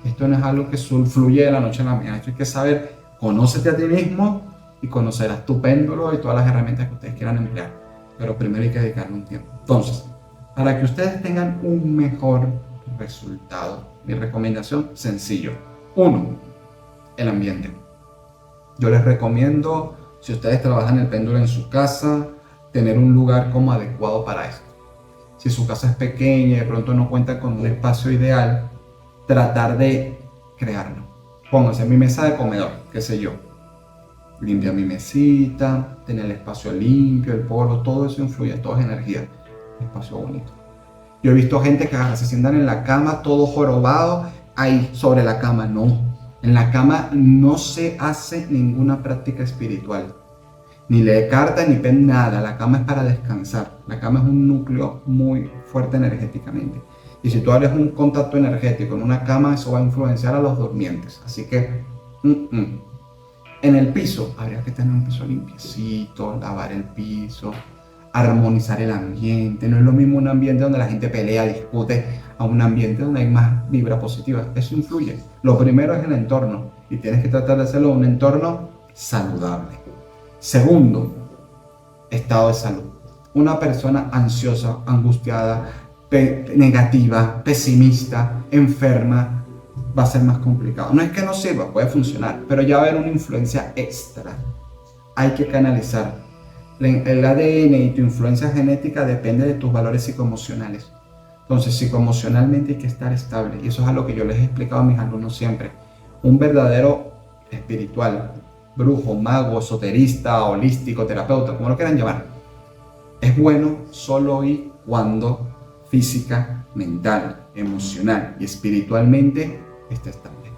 S1: Esto no es algo que fluye de la noche a la mañana. Esto hay que saber, conócete a ti mismo y conocerás tu péndulo y todas las herramientas que ustedes quieran emplear. Pero primero hay que dedicarle un tiempo. Entonces, para que ustedes tengan un mejor resultado, mi recomendación, sencillo. 1. El ambiente. Yo les recomiendo, si ustedes trabajan el péndulo en su casa, tener un lugar como adecuado para esto. Si su casa es pequeña y de pronto no cuenta con un espacio ideal, tratar de crearlo. Pónganse en mi mesa de comedor, qué sé yo. Limpia mi mesita, tener el espacio limpio, el polvo, todo eso influye, todo es energía. Un espacio bonito. Yo he visto gente que se sientan en la cama, todo jorobado, ahí sobre la cama, no. En la cama no se hace ninguna práctica espiritual. Ni lee cartas, ni ven nada. La cama es para descansar. La cama es un núcleo muy fuerte energéticamente. Y si tú haces un contacto energético en una cama, eso va a influenciar a los durmientes. Así que, en el piso, habría que tener un piso limpiecito, lavar el piso, armonizar el ambiente. No es lo mismo un ambiente donde la gente pelea, discute, a un ambiente donde hay más vibra positiva. Eso influye. Lo primero es el entorno y tienes que tratar de hacerlo en un entorno saludable. Segundo, estado de salud. Una persona ansiosa, angustiada, negativa, pesimista, enferma, va a ser más complicado. No es que no sirva, puede funcionar, pero ya va a haber una influencia extra. Hay que canalizar. El ADN y tu influencia genética depende de tus valores psicoemocionales. Entonces, psicoemocionalmente hay que estar estable. Y eso es algo que yo les he explicado a mis alumnos siempre. Un verdadero espiritual, brujo, mago, esoterista, holístico, terapeuta, como lo quieran llamar, es bueno solo y cuando física, mental, emocional y espiritualmente está estable.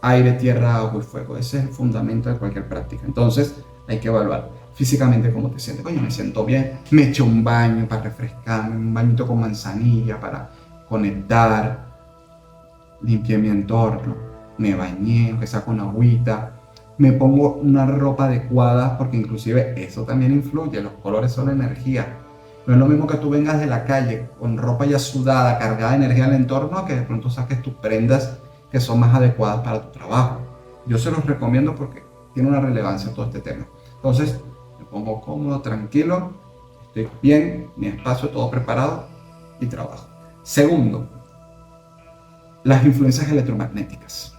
S1: Aire, tierra, agua y fuego. Ese es el fundamento de cualquier práctica. Entonces, hay que evaluar físicamente cómo te sientes. Oye, me siento bien, me eché un baño para refrescarme, un bañito con manzanilla para conectar, limpié mi entorno, me bañé, aunque sea con agüita, me pongo una ropa adecuada, porque inclusive eso también influye, los colores son energía. No es lo mismo que tú vengas de la calle con ropa ya sudada, cargada de energía al entorno, que de pronto saques tus prendas que son más adecuadas para tu trabajo. Yo se los recomiendo porque tiene una relevancia todo este tema. Entonces, me pongo cómodo, tranquilo, estoy bien, mi espacio todo preparado y trabajo. Segundo, las influencias electromagnéticas.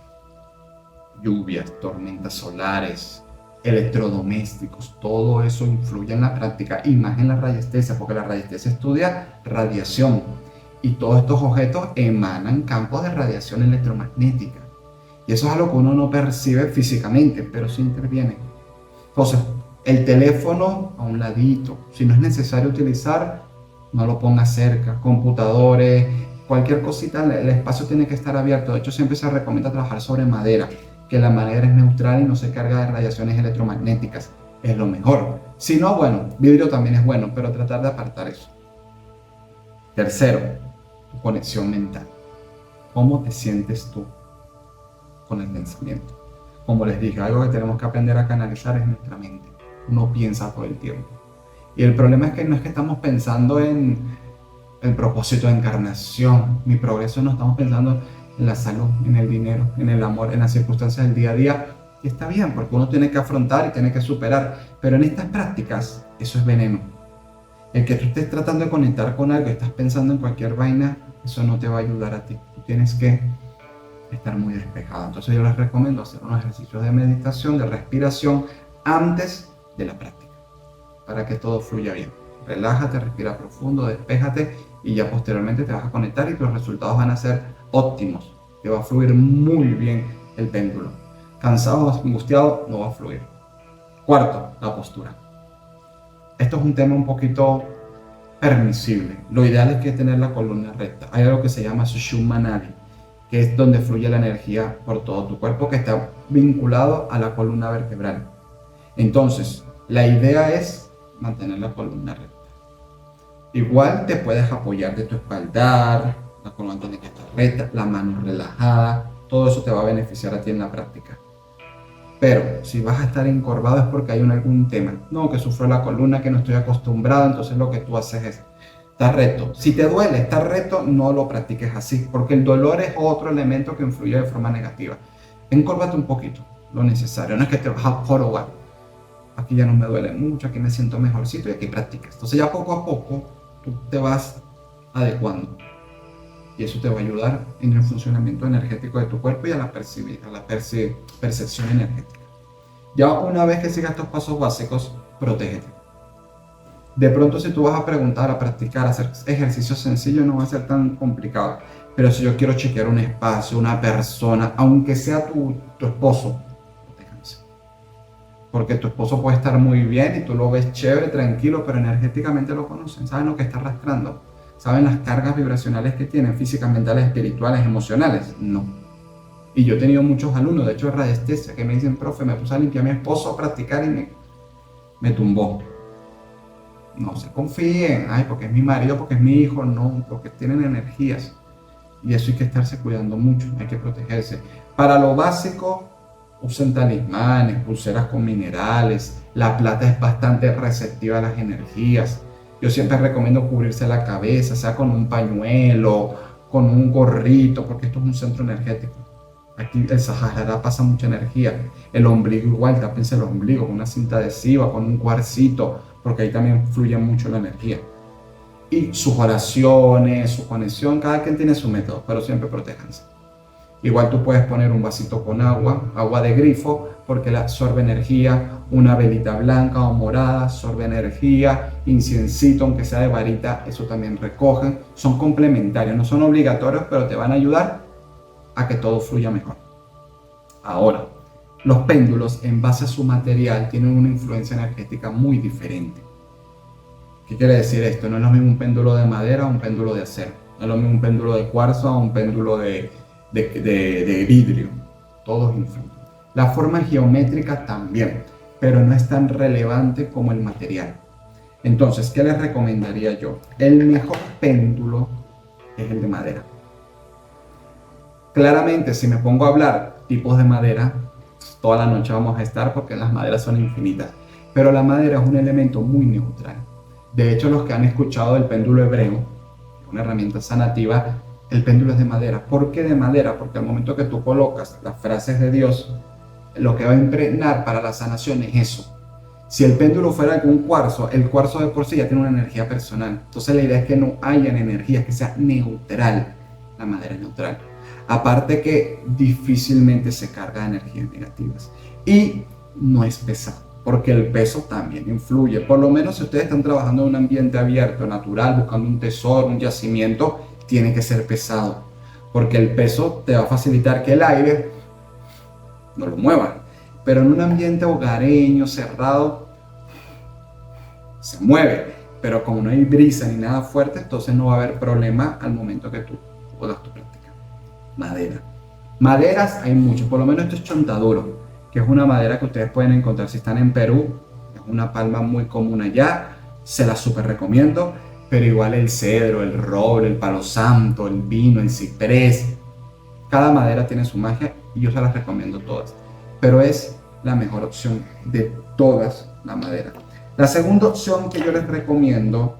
S1: Lluvias, tormentas solares, electrodomésticos, todo eso influye en la práctica y más en la radiestesia, porque la radiestesia estudia radiación y todos estos objetos emanan campos de radiación electromagnética. Y eso es algo que uno no percibe físicamente, pero sí interviene. Entonces, el teléfono a un ladito, si no es necesario utilizar, no lo pongas cerca. Computadores, cualquier cosita, el espacio tiene que estar abierto. De hecho, siempre se recomienda trabajar sobre madera, que la madera es neutral y no se carga de radiaciones electromagnéticas. Es lo mejor. Si no, bueno, vidrio también es bueno, pero tratar de apartar eso. Tercero, tu conexión mental. ¿Cómo te sientes tú con el pensamiento? Como les dije, algo que tenemos que aprender a canalizar es nuestra mente. Uno piensa todo el tiempo. Y el problema es que no es que estamos pensando en el propósito de encarnación, mi progreso, no estamos pensando en la salud, en el dinero, en el amor, en las circunstancias del día a día. Y está bien, porque uno tiene que afrontar y tiene que superar. Pero en estas prácticas, eso es veneno. El que tú estés tratando de conectar con algo, estás pensando en cualquier vaina, eso no te va a ayudar a ti. Tú tienes que estar muy despejado. Entonces yo les recomiendo hacer unos ejercicios de meditación, de respiración, antes de la práctica, para que todo fluya bien. Relájate, respira profundo, despéjate y ya posteriormente te vas a conectar y tus resultados van a ser óptimos. Te va a fluir muy bien el péndulo. Cansado, angustiado, no va a fluir. Cuarto, la postura. Esto es un tema un poquito permisible. Lo ideal es que tener la columna recta. Hay algo que se llama Sushumna Nadi, que es donde fluye la energía por todo tu cuerpo, que está vinculado a la columna vertebral. Entonces, la idea es mantener la columna recta. Igual te puedes apoyar de tu espaldar, la columna tiene que estar recta, la mano relajada, todo eso te va a beneficiar a ti en la práctica. Pero si vas a estar encorvado es porque hay algún tema. No, que sufro la columna, que no estoy acostumbrado, entonces lo que tú haces es estar recto. Si te duele estar recto, no lo practiques así, porque el dolor es otro elemento que influye de forma negativa. Encórvate un poquito, lo necesario, no es que te vas a jorobar. Aquí ya no me duele mucho, aquí me siento mejorcito y aquí practicas. Entonces ya poco a poco tú te vas adecuando y eso te va a ayudar en el funcionamiento energético de tu cuerpo y a la percepción energética. Ya una vez que sigas estos pasos básicos, protégete. De pronto si tú vas a preguntar, a practicar, a hacer ejercicios sencillos, no va a ser tan complicado. Pero si yo quiero chequear un espacio, una persona, aunque sea tu esposo, protéjanse. Porque tu esposo puede estar muy bien y tú lo ves chévere, tranquilo, pero energéticamente lo conocen, saben lo que está arrastrando, saben las cargas vibracionales que tienen, físicas, mentales, espirituales, emocionales. No. Y yo he tenido muchos alumnos, de hecho de radiestesia, que me dicen, profe, me puse a limpiar a mi esposo a practicar y me tumbó. No se confíen, ay, porque es mi marido, porque es mi hijo, no, porque tienen energías. Y eso hay que estarse cuidando mucho, hay que protegerse. Para lo básico, usen talismanes, pulseras con minerales. La plata es bastante receptiva a las energías. Yo siempre recomiendo cubrirse la cabeza, sea con un pañuelo, con un gorrito, porque esto es un centro energético. Aquí el Sahara pasa mucha energía. El ombligo igual, tápense el ombligo con una cinta adhesiva, con un cuarcito, porque ahí también fluye mucho la energía. Y sus oraciones, su conexión, cada quien tiene su método, pero siempre protéjanse. Igual tú puedes poner un vasito con agua de grifo, porque la absorbe energía, una velita blanca o morada, absorbe energía, inciencito, aunque sea de varita, eso también recogen. Son complementarios, no son obligatorios, pero te van a ayudar a que todo fluya mejor. Ahora, los péndulos en base a su material tienen una influencia energética muy diferente. ¿Qué quiere decir esto? No es lo mismo un péndulo de madera o un péndulo de acero. No es lo mismo un péndulo de cuarzo o un péndulo de vidrio. Todos influyen. La forma geométrica también, pero no es tan relevante como el material. Entonces, ¿qué les recomendaría yo? El mejor péndulo es el de madera. Claramente, si me pongo a hablar tipos de madera, toda la noche vamos a estar porque las maderas son infinitas. Pero la madera es un elemento muy neutral. De hecho, los que han escuchado el péndulo hebreo, una herramienta sanativa, el péndulo es de madera. ¿Por qué de madera? Porque al momento que tú colocas las frases de Dios, lo que va a impregnar para la sanación es eso. Si el péndulo fuera algún cuarzo, el cuarzo de por sí ya tiene una energía personal. Entonces la idea es que no hayan energías, que sea neutral. La madera es neutral. Aparte que difícilmente se carga de energías negativas. Y no es pesado, porque el peso también influye. Por lo menos si ustedes están trabajando en un ambiente abierto, natural, buscando un tesoro, un yacimiento, tiene que ser pesado. Porque el peso te va a facilitar que el aire no lo mueva. Pero en un ambiente hogareño, cerrado, se mueve, pero como no hay brisa ni nada fuerte, entonces no va a haber problema al momento que tú puedas tu práctica. Madera. Maderas hay muchas, por lo menos esto es chontaduro, que es una madera que ustedes pueden encontrar si están en Perú, es una palma muy común allá, se la súper recomiendo, pero igual el cedro, el roble, el palo santo, el pino, el ciprés, cada madera tiene su magia y yo se las recomiendo todas, pero es la mejor opción de todas la madera. La segunda opción que yo les recomiendo,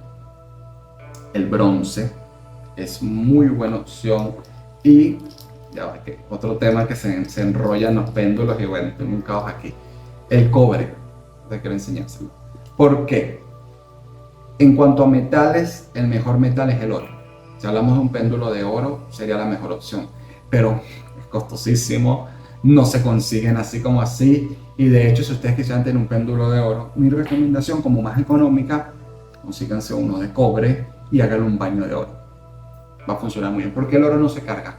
S1: el bronce, es muy buena opción y ya va, que otro tema que se enrollan los péndulos y bueno, tengo un caos aquí. El cobre, te quiero enseñárselo. ¿Por qué? En cuanto a metales, el mejor metal es el oro. Si hablamos de un péndulo de oro, sería la mejor opción, pero es costosísimo, no se consiguen así como así. Y de hecho, si ustedes quisieran tener un péndulo de oro, mi recomendación como más económica, consíganse uno de cobre y háganle un baño de oro. Va a funcionar muy bien, porque el oro no se carga.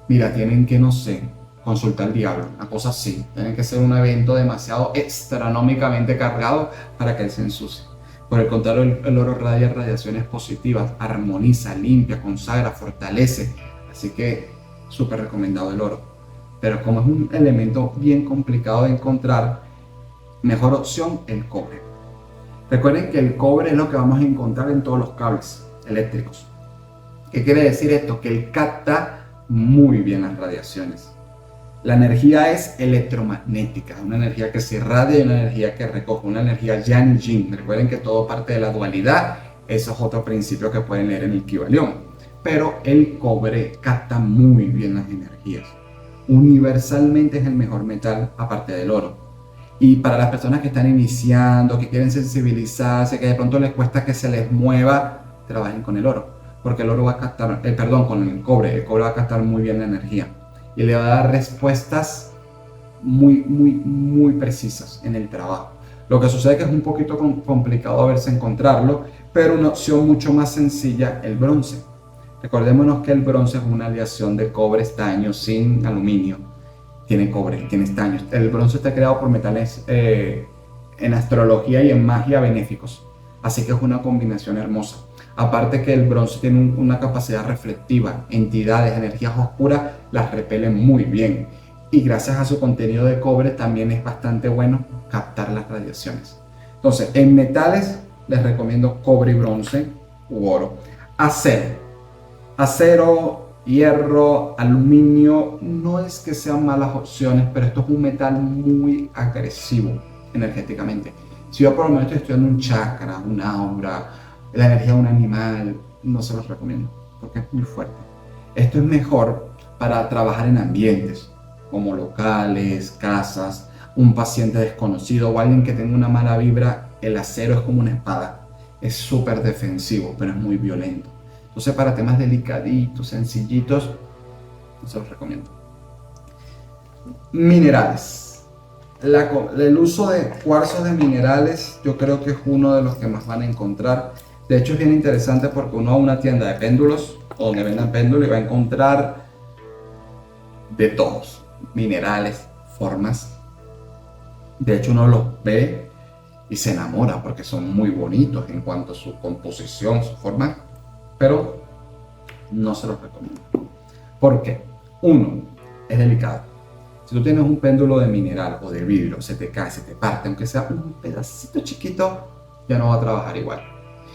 S1: Mira, tienen que, no sé, consultar al diablo, una cosa así. Tiene que ser un evento demasiado astronómicamente cargado para que él se ensucie. Por el contrario, el oro radia radiaciones positivas, armoniza, limpia, consagra, fortalece. Así que, súper recomendado el oro. Pero como es un elemento bien complicado de encontrar, mejor opción el cobre. Recuerden que el cobre es lo que vamos a encontrar en todos los cables eléctricos. ¿Qué quiere decir esto? Que él capta muy bien las radiaciones. La energía es electromagnética, una energía que se irradia y una energía que recoge, una energía yang y yin. Recuerden que todo parte de la dualidad, eso es otro principio que pueden leer en el Kybalión. Pero el cobre capta muy bien las energías. Universalmente es el mejor metal aparte del oro. Y para las personas que están iniciando, que quieren sensibilizarse, que de pronto les cuesta que se les mueva, trabajen con el oro. Porque el oro va a captar, con el cobre va a captar muy bien la energía. Y le va a dar respuestas muy precisas en el trabajo. Lo que sucede es que es un poquito complicado a verse encontrarlo, pero una opción mucho más sencilla, el bronce. Recordémonos que el bronce es una aleación de cobre, estaño, zinc, aluminio. Tiene cobre, tiene estaño. El bronce está creado por metales en astrología y en magia benéficos. Así que es una combinación hermosa. Aparte que el bronce tiene una capacidad reflectiva. Entidades, energías oscuras las repelen muy bien. Y gracias a su contenido de cobre también es bastante bueno captar las radiaciones. Entonces, en metales les recomiendo cobre y bronce u oro. Acero, hierro, aluminio, no es que sean malas opciones, pero esto es un metal muy agresivo energéticamente. Si yo por lo menos estoy estudiando un chakra, un aura, la energía de un animal, no se los recomiendo, porque es muy fuerte. Esto es mejor para trabajar en ambientes, como locales, casas, un paciente desconocido o alguien que tenga una mala vibra. El acero es como una espada, es súper defensivo, pero es muy violento. Entonces para temas delicaditos, sencillitos, no se los recomiendo. Minerales. El uso de cuarzos de minerales yo creo que es uno de los que más van a encontrar. De hecho es bien interesante porque uno va a una tienda de péndulos o donde vendan péndulos y va a encontrar de todos, minerales, formas. De hecho uno los ve y se enamora porque son muy bonitos en cuanto a su composición, su forma, pero no se los recomiendo. ¿Por qué? Uno, es delicado. Si tú tienes un péndulo de mineral o de vidrio, se te cae, se te parte, aunque sea un pedacito chiquito, ya no va a trabajar igual.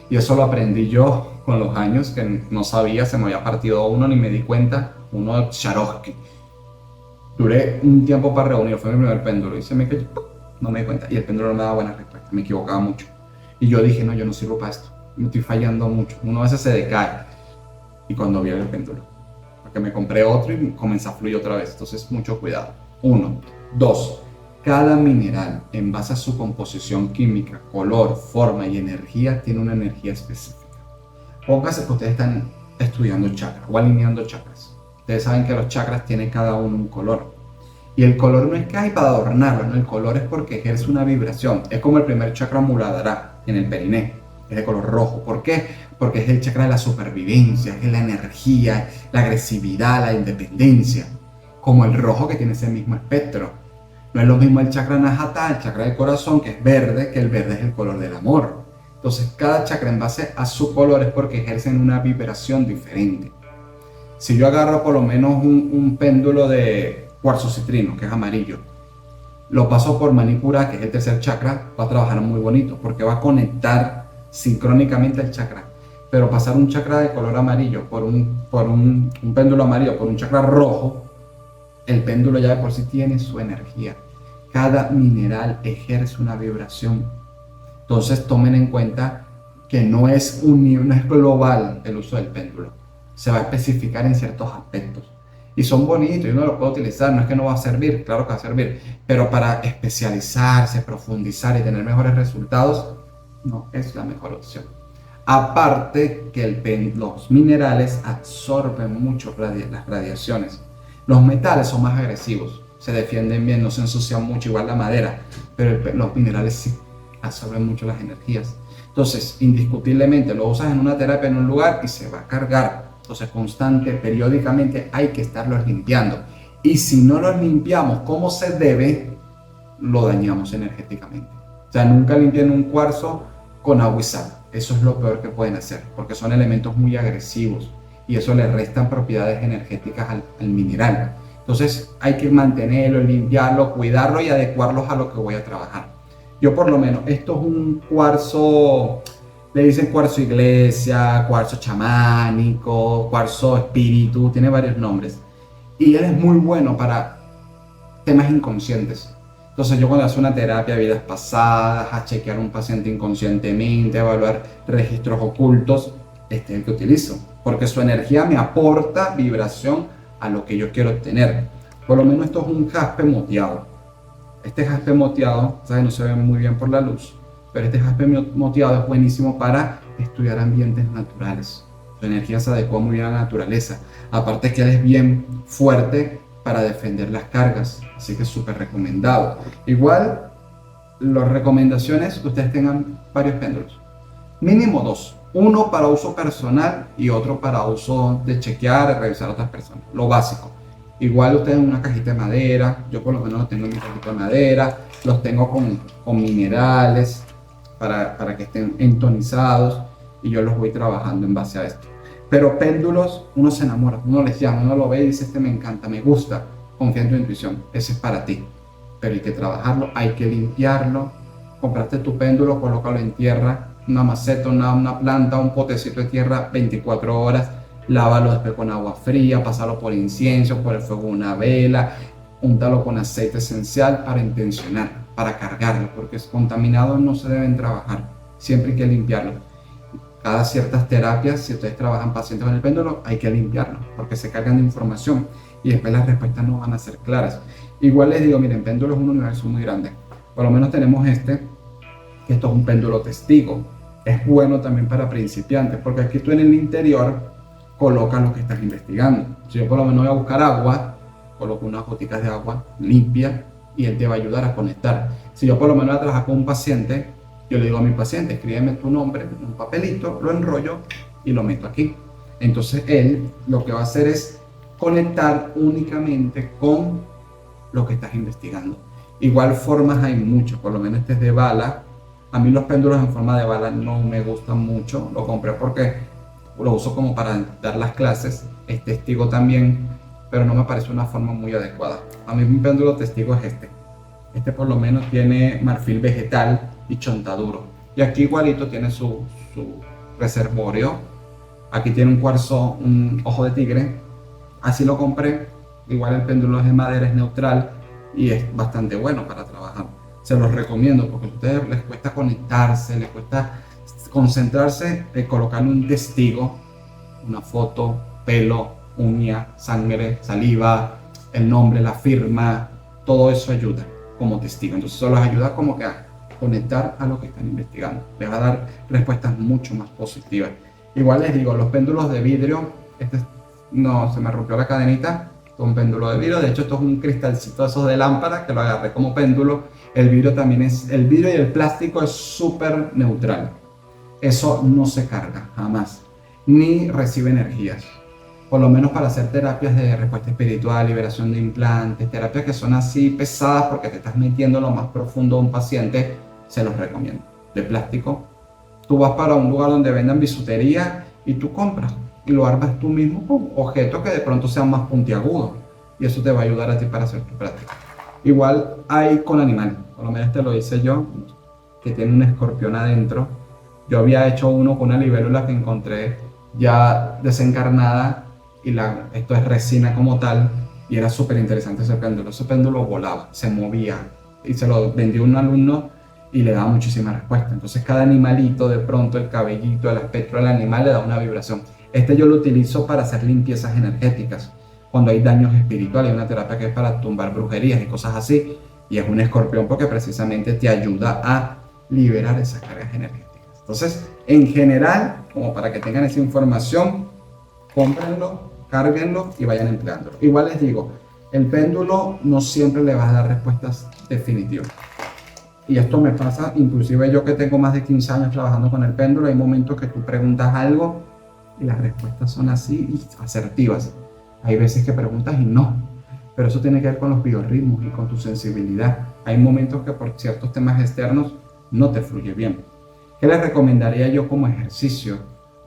S1: Y eso lo aprendí yo con los años, que no sabía, se me había partido uno, ni me di cuenta, uno de Swarovski. Duré un tiempo para reunir, fue mi primer péndulo, y se me cayó, no me di cuenta, y el péndulo no me daba buena respuesta, me equivocaba mucho. Y yo dije, no, yo no sirvo para esto, me estoy fallando mucho. Uno a veces se decae. Y cuando vi el péndulo, porque me compré otro y comencé a fluir otra vez. Entonces, mucho cuidado. 1. 2. Cada mineral, en base a su composición química, color, forma y energía, tiene una energía específica. Póngase que ustedes están estudiando chakras o alineando chakras. Ustedes saben que los chakras tienen cada uno un color. Y el color no es que hay para adornarlo, ¿no? El color es porque ejerce una vibración. Es como el primer chakra Muladhara en el periné. Es de color rojo. ¿Por qué? Porque es el chakra de la supervivencia, es la energía, la agresividad, la independencia. Como el rojo que tiene ese mismo espectro. No es lo mismo el chakra Anahata, el chakra del corazón, que es verde, que el verde es el color del amor. Entonces, cada chakra en base a su color es porque ejercen una vibración diferente. Si yo agarro por lo menos un péndulo de cuarzo citrino, que es amarillo, lo paso por Manipura, que es el tercer chakra, va a trabajar muy bonito, porque va a conectar sincrónicamente el chakra. Pero pasar un chakra de color amarillo por un péndulo amarillo, por un chakra rojo, el péndulo ya de por sí tiene su energía. Cada mineral ejerce una vibración. Entonces tomen en cuenta que no es global el uso del péndulo. Se va a especificar en ciertos aspectos. Y son bonitos y uno los puede utilizar. No es que no va a servir, claro que va a servir. Pero para especializarse, profundizar y tener mejores resultados, no es la mejor opción. Aparte que los minerales absorben mucho las radiaciones. Los metales son más agresivos, se defienden bien, no se ensucian mucho, igual la madera, pero los minerales sí absorben mucho las energías. Entonces, indiscutiblemente lo usas en una terapia en un lugar y se va a cargar. Entonces, periódicamente hay que estarlos limpiando. Y si no los limpiamos como se debe, lo dañamos energéticamente. O sea, nunca limpien un cuarzo con agua y sal. Eso es lo peor que pueden hacer, porque son elementos muy agresivos. Y eso le restan propiedades energéticas al mineral. Entonces hay que mantenerlo, limpiarlo, cuidarlo y adecuarlos a lo que voy a trabajar. Yo por lo menos, esto es un cuarzo, le dicen cuarzo iglesia, cuarzo chamánico, cuarzo espíritu, tiene varios nombres. Y él es muy bueno para temas inconscientes. Entonces yo cuando hago una terapia de vidas pasadas, a chequear a un paciente inconscientemente, a evaluar registros ocultos, este es el que utilizo, porque su energía me aporta vibración a lo que yo quiero obtener. Por lo menos esto es un jaspe moteado. Este jaspe moteado, ¿sabes? No se ve muy bien por la luz, pero este jaspe moteado es buenísimo para estudiar ambientes naturales. Su energía se adecua muy bien a la naturaleza. Aparte que él es bien fuerte para defender las cargas, así que es súper recomendado. Igual, las recomendaciones que ustedes tengan varios péndulos, mínimo 2. Uno para uso personal y otro para uso de chequear, de revisar a otras personas. Lo básico. Igual ustedes en una cajita de madera, yo por lo menos los tengo en mi cajita de madera, los tengo con minerales para que estén entonizados y yo los voy trabajando en base a esto. Pero péndulos, uno se enamora, uno les llama, uno lo ve y dice, este me encanta, me gusta, confía en tu intuición, ese es para ti. Pero hay que trabajarlo, hay que limpiarlo. Compraste tu péndulo, colócalo en tierra, una maceta, una planta, un potecito de tierra, 24 horas, lávalo después con agua fría, pásalo por incienso, por el fuego de una vela, úntalo con aceite esencial para intencionar, para cargarlo, porque es contaminado, no se deben trabajar, siempre hay que limpiarlo. Cada ciertas terapias, si ustedes trabajan pacientes con el péndulo, hay que limpiarlo, porque se cargan de información y después las respuestas no van a ser claras. Igual les digo, miren, péndulo es un universo muy grande. Por lo menos tenemos que esto es un péndulo testigo. Es bueno también para principiantes, porque aquí tú en el interior colocas lo que estás investigando. Si yo por lo menos voy a buscar agua, coloco unas goticas de agua limpia y él te va a ayudar a conectar. Si yo por lo menos voy a trabajar con un paciente, yo le digo a mi paciente, escríbeme tu nombre en un papelito, lo enrollo y lo meto aquí. Entonces él lo que va a hacer es conectar únicamente con lo que estás investigando. Igual formas hay muchas, por lo menos este es de bala. A mí los péndulos en forma de bala no me gustan mucho, lo compré porque lo uso como para dar las clases, es testigo también, pero no me parece una forma muy adecuada. A mí un péndulo testigo es este por lo menos tiene marfil vegetal y chontaduro, y aquí igualito tiene su reservorio. Aquí tiene un cuarzo, un ojo de tigre, así lo compré. Igual el péndulo es de madera, es neutral y es bastante bueno para trabajar. Se los recomiendo porque a ustedes les cuesta conectarse, les cuesta concentrarse de colocarle un testigo, una foto, pelo, uña, sangre, saliva, el nombre, la firma, todo eso ayuda como testigo. Entonces eso los ayuda como que a conectar a lo que están investigando. Les va a dar respuestas mucho más positivas. Igual les digo, los péndulos de vidrio, no, se me rompió la cadenita, esto es un péndulo de vidrio, de hecho esto es un cristalcito de esos de lámpara que lo agarré como péndulo. El vidrio también el vidrio y el plástico es súper neutral. Eso no se carga jamás, ni recibe energías. Por lo menos para hacer terapias de respuesta espiritual, liberación de implantes, terapias que son así pesadas porque te estás metiendo lo más profundo de un paciente, se los recomiendo. De plástico, tú vas para un lugar donde vendan bisutería y tú compras y lo armas tú mismo con objetos que de pronto sean más puntiagudos y eso te va a ayudar a ti para hacer tu práctica. Igual hay con animales, por lo menos te lo hice yo, que tiene un escorpión adentro. Yo había hecho uno con una libélula que encontré ya desencarnada y esto es resina como tal y era súper interesante ese péndulo. Ese péndulo volaba, se movía y se lo vendió a un alumno y le daba muchísima respuesta. Entonces cada animalito, de pronto el cabellito, el aspecto del animal le da una vibración. Este yo lo utilizo para hacer limpiezas energéticas. Cuando hay daños espirituales, hay una terapia que es para tumbar brujerías y cosas así. Y es un escorpión porque precisamente te ayuda a liberar esas cargas energéticas. Entonces, en general, como para que tengan esa información, cómprenlo, cárguenlo y vayan empleándolo. Igual les digo, el péndulo no siempre le va a dar respuestas definitivas. Y esto me pasa, inclusive yo que tengo más de 15 años trabajando con el péndulo, hay momentos que tú preguntas algo y las respuestas son así asertivas. Hay veces que preguntas y no, pero eso tiene que ver con los biorritmos y con tu sensibilidad. Hay momentos que por ciertos temas externos no te fluye bien. ¿Qué les recomendaría yo como ejercicio?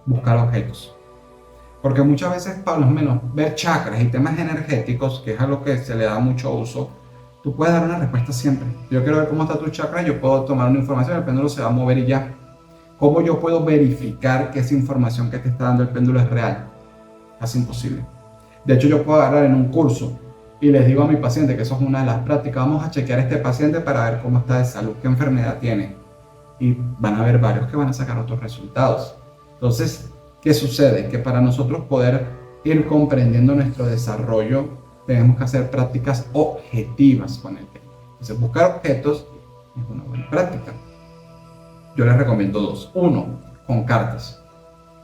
S1: Buscar objetos. Porque muchas veces, para lo menos, ver chakras y temas energéticos, que es a lo que se le da mucho uso, tú puedes dar una respuesta siempre. Yo quiero ver cómo está tu chakra, yo puedo tomar una información, el péndulo se va a mover y ya. ¿Cómo yo puedo verificar que esa información que te está dando el péndulo es real? Es imposible. De hecho, yo puedo agarrar en un curso y les digo a mi paciente, que eso es una de las prácticas, vamos a chequear a este paciente para ver cómo está de salud, qué enfermedad tiene. Y van a haber varios que van a sacar otros resultados. Entonces, ¿qué sucede? Que para nosotros poder ir comprendiendo nuestro desarrollo, tenemos que hacer prácticas objetivas con el tema. Entonces, buscar objetos es una buena práctica. Yo les recomiendo dos. Uno, con cartas.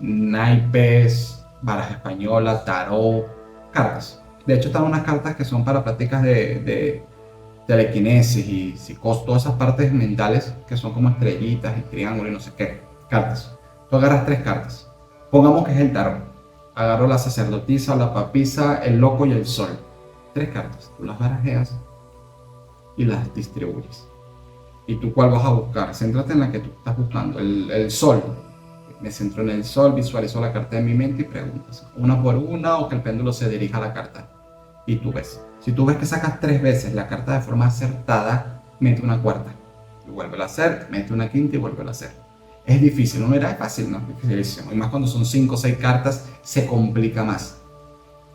S1: Naipes, baraja española, tarot, cartas. De hecho, están unas cartas que son para prácticas de telequinesis y psicosis, todas esas partes mentales que son como estrellitas y triángulos y no sé qué. Cartas. Tú agarras 3 cartas. Pongamos que es el tarot. Agarro la sacerdotisa, la papisa, el loco y el sol. 3 cartas. Tú las barajeas y las distribuyes. ¿Y tú cuál vas a buscar? Céntrate en la que tú estás buscando. El sol. Me centro en el sol, visualizo la carta en mi mente y preguntas. Una por una o que el péndulo se dirija a la carta. Y tú ves. Si tú ves que sacas 3 veces la carta de forma acertada, mete una cuarta. Y vuelve a hacer, mete una quinta y vuelve a hacer. Es difícil, no era fácil, no, es dificilísimo. Y más cuando son 5 o 6 cartas, se complica más.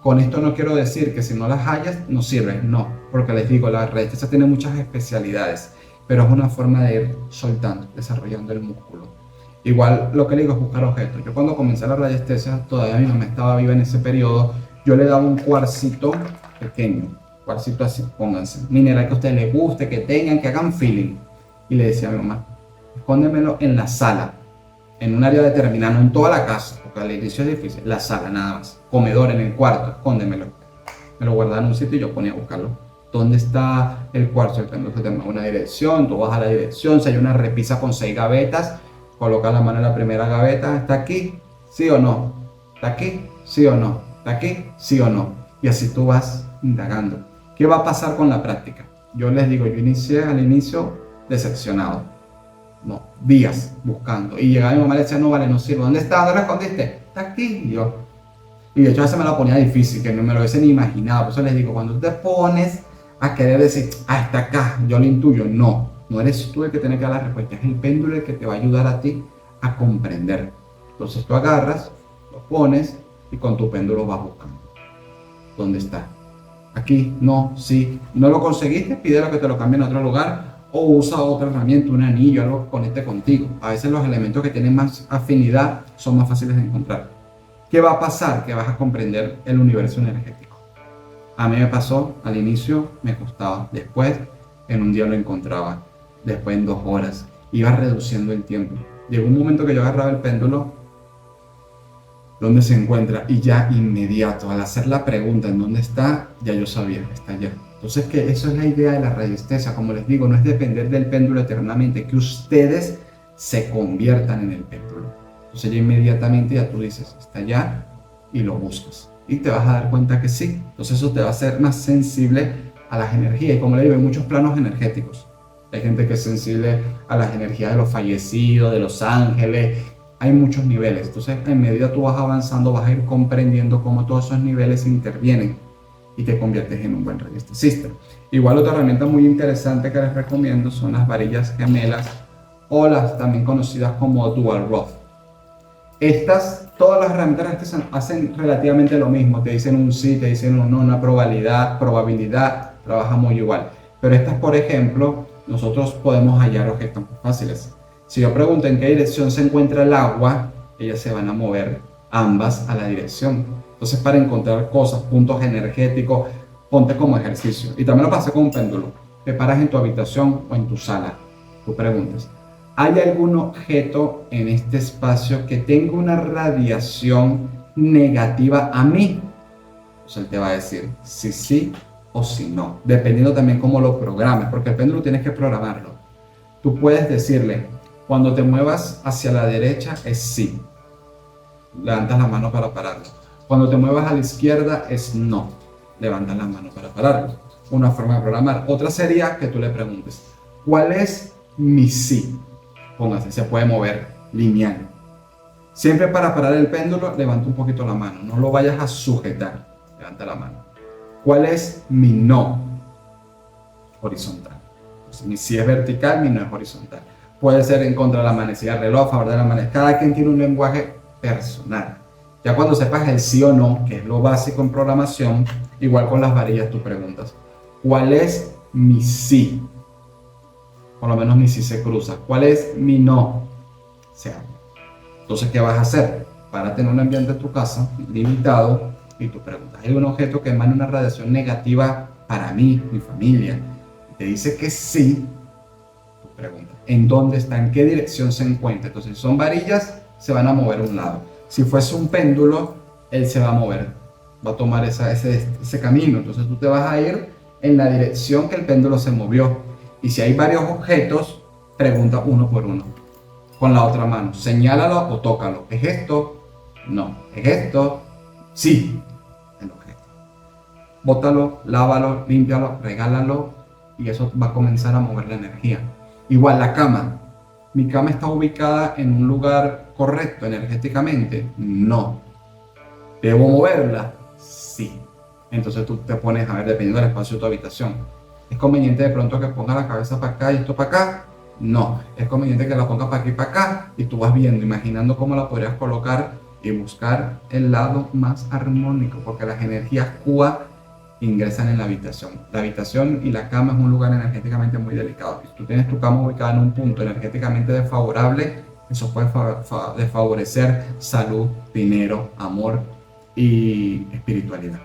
S1: Con esto no quiero decir que si no las hallas, no sirven, no. Porque les digo, la radiestesia tiene muchas especialidades, pero es una forma de ir soltando, desarrollando el músculo. Igual lo que le digo es buscar objetos. Yo cuando comencé la radiestesia, todavía mi mamá estaba viva en ese periodo, yo le daba un cuarcito pequeño, cuarcito así, pónganse, mineral que a ustedes les guste, que tengan, que hagan feeling. Y le decía a mi mamá, escóndemelo en la sala, en un área determinada, no en toda la casa, porque al inicio es difícil, la sala nada más, comedor, en el cuarto, escóndemelo. Me lo guardaba en un sitio y yo ponía a buscarlo. ¿Dónde está el cuarzo? Entonces tenemos una dirección, tú vas a la dirección, si hay una repisa con 6 gavetas, coloca la mano en la primera gaveta, ¿está aquí? ¿Sí o no? ¿Está aquí? ¿Sí o no? ¿Está aquí? ¿Sí o no? Y así tú vas indagando. ¿Qué va a pasar con la práctica? Yo les digo, yo inicié al inicio decepcionado. No, días buscando. Y llegaba mi mamá y le decía, no vale, no sirve. ¿Dónde está? ¿Dónde lo escondiste? Está aquí. Y de hecho a veces me la ponía difícil, que no me lo hubiese ni imaginado. Por eso les digo, cuando tú te pones a querer decir, está acá, yo lo intuyo. No eres tú el que tiene que dar la respuesta. Es el péndulo el que te va a ayudar a ti a comprender. Entonces tú agarras, lo pones y con tu péndulo vas buscando. ¿Dónde está? Aquí, no, sí. ¿No lo conseguiste? Pídelo que te lo cambien a otro lugar o usa otra herramienta, un anillo, algo que conecte contigo. A veces los elementos que tienen más afinidad son más fáciles de encontrar. ¿Qué va a pasar? Que vas a comprender el universo energético. A mí me pasó, al inicio me costaba, después en un día lo encontraba, después en 2 horas, iba reduciendo el tiempo. Llegó un momento que yo agarraba el péndulo, ¿dónde se encuentra? Y ya inmediato, al hacer la pregunta en dónde está, ya yo sabía, está allá. Entonces, que eso es la idea de la radiestesia. Como les digo, no es depender del péndulo eternamente, que ustedes se conviertan en el péndulo. Entonces ya inmediatamente ya tú dices, está allá, y lo buscas. Y te vas a dar cuenta que sí. Entonces eso te va a hacer más sensible a las energías. Y como les digo, hay muchos planos energéticos. Hay gente que es sensible a las energías de los fallecidos, de los ángeles. Hay muchos niveles. Entonces, en medida tú vas avanzando, vas a ir comprendiendo cómo todos esos niveles intervienen y te conviertes en un buen radiestesista. Igual otra herramienta muy interesante que les recomiendo son las varillas gemelas o las también conocidas como Dual Rod. Todas las herramientas hacen relativamente lo mismo. Te dicen un sí, te dicen un no, una probabilidad, trabaja muy igual. Pero estas, por ejemplo, nosotros podemos hallar objetos muy fáciles. Si yo pregunto en qué dirección se encuentra el agua, ellas se van a mover ambas a la dirección. Entonces, para encontrar cosas, puntos energéticos, ponte como ejercicio. Y también lo pasé con un péndulo. Te paras en tu habitación o en tu sala. Tú preguntas, ¿hay algún objeto en este espacio que tenga una radiación negativa a mí? Entonces él te va a decir si sí o si no, dependiendo también cómo lo programes, porque el péndulo tienes que programarlo. Tú puedes decirle, cuando te muevas hacia la derecha es sí, levantas la mano para pararlo. Cuando te muevas a la izquierda es no, levantas la mano para pararlo. Una forma de programar. Otra sería que tú le preguntes, ¿cuál es mi sí? Póngase, se puede mover lineal. Siempre para parar el péndulo, levanta un poquito la mano, no lo vayas a sujetar, levanta la mano. ¿Cuál es mi no? Horizontal. Entonces, mi sí es vertical, mi no es horizontal. Puede ser en contra de la manecilla del reloj, a favor de la manecilla. Cada quien tiene un lenguaje personal. Ya cuando sepas el sí o no, que es lo básico en programación, igual con las varillas tú preguntas, ¿cuál es mi sí? Por lo menos mi sí se cruza. ¿Cuál es mi no? Se abre. Entonces, ¿qué vas a hacer? Para tener un ambiente en tu casa limitado y tú preguntas, ¿hay un objeto que emane una radiación negativa para mí, mi familia? Y te dice que sí. Tú preguntas, ¿en dónde está? ¿En qué dirección se encuentra? Entonces, si son varillas, se van a mover a un lado. Si fuese un péndulo, él se va a mover, va a tomar ese camino. Entonces, tú te vas a ir en la dirección que el péndulo se movió. Y si hay varios objetos, pregunta uno por uno. Con la otra mano, señálalo o tócalo. ¿Es esto? No. ¿Es esto? Sí. El objeto. Bótalo, lávalo, límpialo, regálalo y eso va a comenzar a mover la energía. Igual la cama. ¿Mi cama está ubicada en un lugar correcto energéticamente? No. ¿Debo moverla? Sí. Entonces tú te pones a ver, dependiendo del espacio de tu habitación. ¿Es conveniente de pronto que ponga la cabeza para acá y esto para acá? No. Es conveniente que la ponga para aquí y para acá y tú vas viendo, imaginando cómo la podrías colocar y buscar el lado más armónico, porque las energías QA ingresan en la habitación. La habitación y la cama es un lugar energéticamente muy delicado. Si tú tienes tu cama ubicada en un punto energéticamente desfavorable, eso puede desfavorecer salud, dinero, amor y espiritualidad.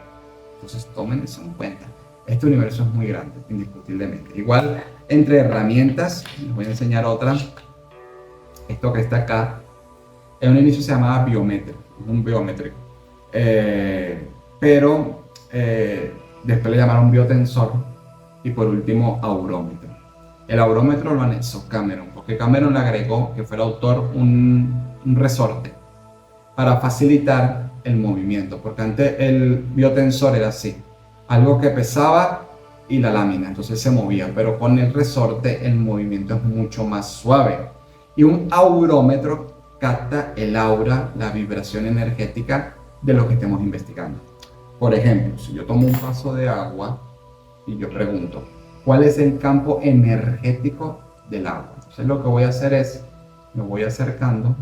S1: Entonces tomen eso en cuenta. Este universo es muy grande, indiscutiblemente. Igual, entre herramientas, les voy a enseñar otra. Esto que está acá, en un inicio se llamaba biométrico, un biométrico. Después le llamaron biotensor y por último aurómetro. El aurómetro lo anexó Cameron, porque Cameron le agregó, que fue el autor, un resorte para facilitar el movimiento, porque antes el biotensor era así, algo que pesaba y la lámina, entonces se movía, pero con el resorte el movimiento es mucho más suave. Y un aurómetro capta el aura, la vibración energética de lo que estemos investigando. Por ejemplo, si yo tomo un vaso de agua y yo pregunto, ¿cuál es el campo energético del agua? Entonces lo que voy a hacer es, me voy acercando.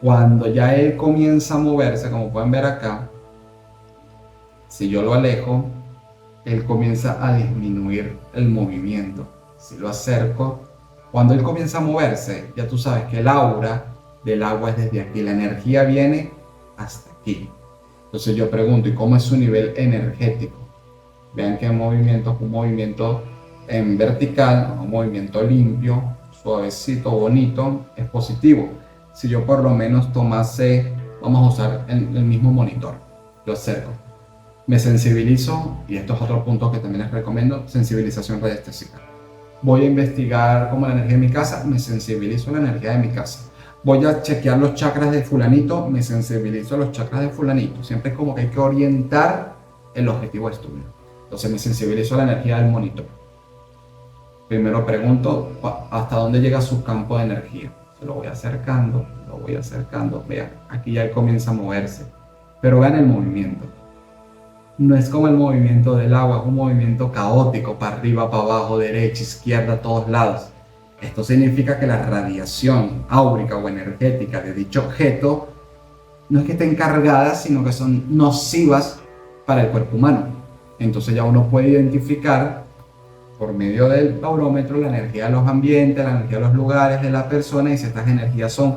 S1: Cuando ya él comienza a moverse, como pueden ver acá, si yo lo alejo, él comienza a disminuir el movimiento. Si lo acerco, cuando él comienza a moverse, ya tú sabes que el aura del agua es desde aquí, la energía viene hasta aquí. Entonces yo pregunto, ¿y cómo es su nivel energético? Vean que el movimiento es un movimiento en vertical, un movimiento limpio, suavecito, bonito, es positivo. Si yo por lo menos tomase, vamos a usar el mismo monitor, lo acerco, me sensibilizo, y esto es otro punto que también les recomiendo, sensibilización radiestésica. Voy a investigar cómo la energía de mi casa, me sensibilizo a la energía de mi casa. Voy a chequear los chakras de fulanito, me sensibilizo a los chakras de fulanito. Siempre es como que hay que orientar el objetivo de estudio. Entonces me sensibilizo a la energía del monitor. Primero pregunto hasta dónde llega su campo de energía. Se lo voy acercando, vean, aquí ya él comienza a moverse. Pero vean el movimiento. No es como el movimiento del agua, es un movimiento caótico, para arriba, para abajo, derecha, izquierda, a todos lados. Esto significa que la radiación áurica o energética de dicho objeto no es que estén cargadas, sino que son nocivas para el cuerpo humano. Entonces ya uno puede identificar por medio del baurómetro la energía de los ambientes, la energía de los lugares, de la persona, y si estas energías son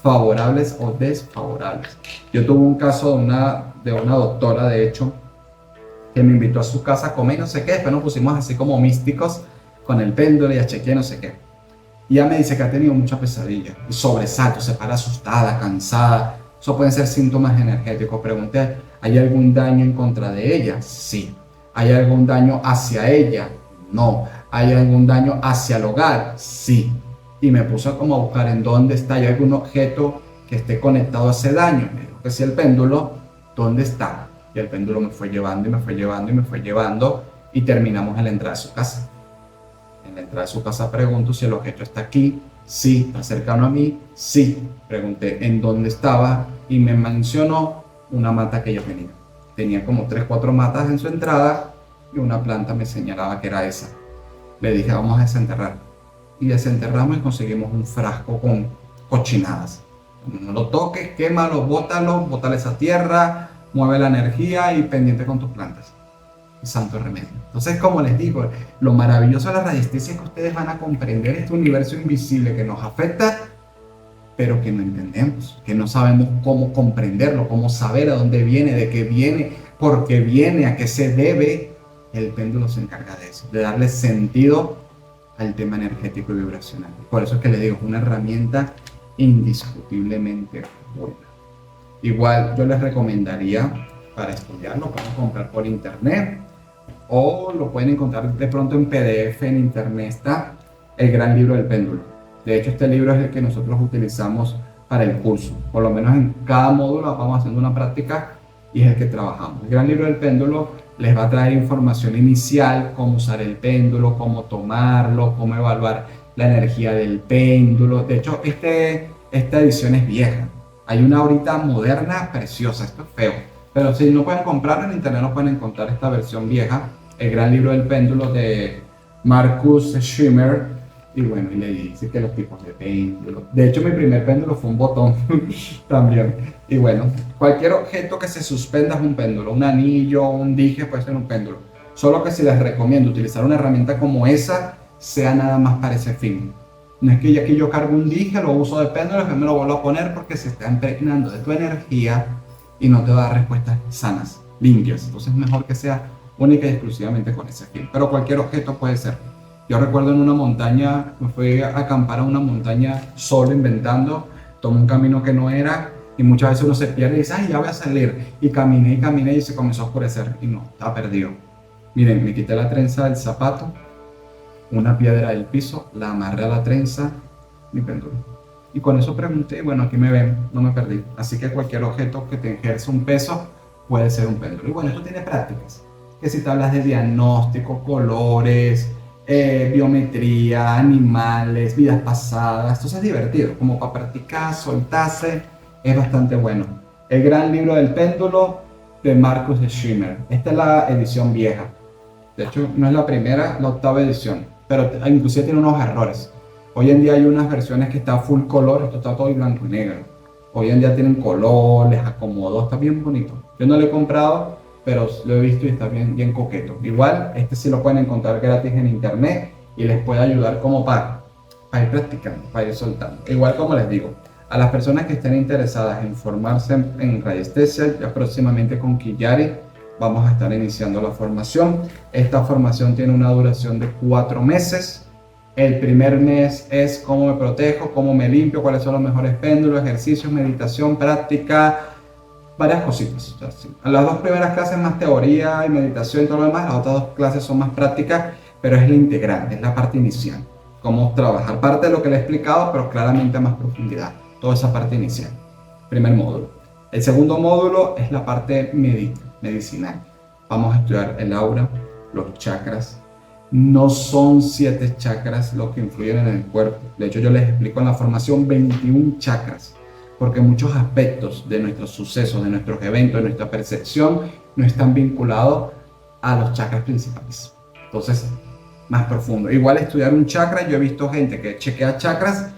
S1: favorables o desfavorables. Yo tuve un caso de una doctora, de hecho, que me invitó a su casa a comer y no sé qué. Después nos pusimos así como místicos con el péndulo y a chequear no sé qué. Y ella me dice que ha tenido mucha pesadilla, sobresaltos, se para asustada, cansada. Eso pueden ser síntomas energéticos. Pregunté, ¿hay algún daño en contra de ella? Sí. ¿Hay algún daño hacia ella? No. ¿Hay algún daño hacia el hogar? Sí. Y me puso como a buscar en dónde está. ¿Hay algún objeto que esté conectado a ese daño? Me dijo que si el péndulo, ¿dónde está? Y el péndulo me fue llevando y me fue llevando y me fue llevando, y terminamos en la entrada de su casa. En la entrada de su casa pregunto si el objeto está aquí. Sí. ¿Está cercano a mí? Sí. Pregunté en dónde estaba y me mencionó una mata que yo tenía. Tenía como 3-4 matas en su entrada y una planta me señalaba que era esa. Le dije, vamos a desenterrar. Y desenterramos y conseguimos un frasco con cochinadas. No lo toques, quémalo, bótale esa tierra, mueve la energía y pendiente con tus plantas. Santo remedio. Entonces, como les digo, lo maravilloso de la radiestesia es que ustedes van a comprender este universo invisible que nos afecta, pero que no entendemos, que no sabemos cómo comprenderlo, cómo saber a dónde viene, de qué viene, por qué viene, a qué se debe. El péndulo se encarga de eso, de darle sentido al tema energético y vibracional. Por eso es que les digo, es una herramienta indiscutiblemente buena. Igual yo les recomendaría, para estudiarlo, pueden comprar por internet o lo pueden encontrar de pronto en PDF. En internet está el gran libro del péndulo. De hecho, este libro es el que nosotros utilizamos para el curso. Por lo menos en cada módulo vamos haciendo una práctica y es el que trabajamos. El gran libro del péndulo les va a traer información inicial, cómo usar el péndulo, cómo tomarlo, cómo evaluar la energía del péndulo. De hecho, esta edición es vieja. Hay una ahorita moderna, preciosa. Esto es feo. Pero si no pueden comprarlo en internet, no pueden encontrar esta versión vieja, el gran libro del péndulo de Marcus Schirmer. Y bueno, y le dice que los tipos de péndulo. De hecho, mi primer péndulo fue un botón también. Y bueno, cualquier objeto que se suspenda es un péndulo. Un anillo, un dije puede ser un péndulo. Solo que si les recomiendo utilizar una herramienta como esa, sea nada más para ese fin. No es que ya que yo cargo un dije, lo uso de péndulo, que me lo vuelvo a poner porque se está impregnando de tu energía y no te va a dar respuestas sanas, limpias. Entonces es mejor que sea única y exclusivamente con ese fin. Pero cualquier objeto puede ser. Yo recuerdo en una montaña, me fui a acampar a una montaña solo inventando, tomé un camino que no era y muchas veces uno se pierde y dice, ay, ya voy a salir. Y caminé y se comenzó a oscurecer y no, estaba perdido. Miren, me quité la trenza del zapato, una piedra del piso, la amarré a la trenza, mi péndulo. Y con eso pregunté, bueno, aquí me ven, no me perdí. Así que cualquier objeto que te ejerza un peso puede ser un péndulo. Y bueno, esto tiene prácticas. Que si te hablas de diagnóstico, colores, biometría, animales, vidas pasadas, esto es divertido. Como para practicar, soltarse, es bastante bueno. El gran libro del péndulo de Marcus Schirmer. Esta es la edición vieja. De hecho, no es la primera, la 8ª edición. Pero inclusive tiene unos errores. Hoy en día hay unas versiones que está full color, esto está todo en blanco y negro. Hoy en día tienen color, les acomodó, está bien bonito. Yo no lo he comprado pero lo he visto y está bien, bien coqueto. Igual, este sí lo pueden encontrar gratis en internet y les puede ayudar como para ir practicando, para ir soltando. Igual como les digo, a las personas que estén interesadas en formarse en radiestesia, ya próximamente con Kiyari vamos a estar iniciando la formación. Esta formación tiene una duración de 4 meses. El primer mes es cómo me protejo, cómo me limpio, cuáles son los mejores péndulos, ejercicios, meditación, práctica, varias cositas. O sea, sí. Las 2 primeras clases más teoría y meditación y todo lo demás, las otras 2 clases son más prácticas, pero es la integral, es la parte inicial. Cómo trabajar, parte de lo que le he explicado, pero claramente a más profundidad, toda esa parte inicial. Primer módulo. El segundo módulo es la parte medicinal. Vamos a estudiar el aura, los chakras. No son 7 chakras los que influyen en el cuerpo. De hecho, yo les explico en la formación 21 chakras, porque muchos aspectos de nuestros sucesos, de nuestros eventos, de nuestra percepción, no están vinculados a los chakras principales. Entonces, más profundo. Igual estudiar un chakra, yo he visto gente que chequea chakras,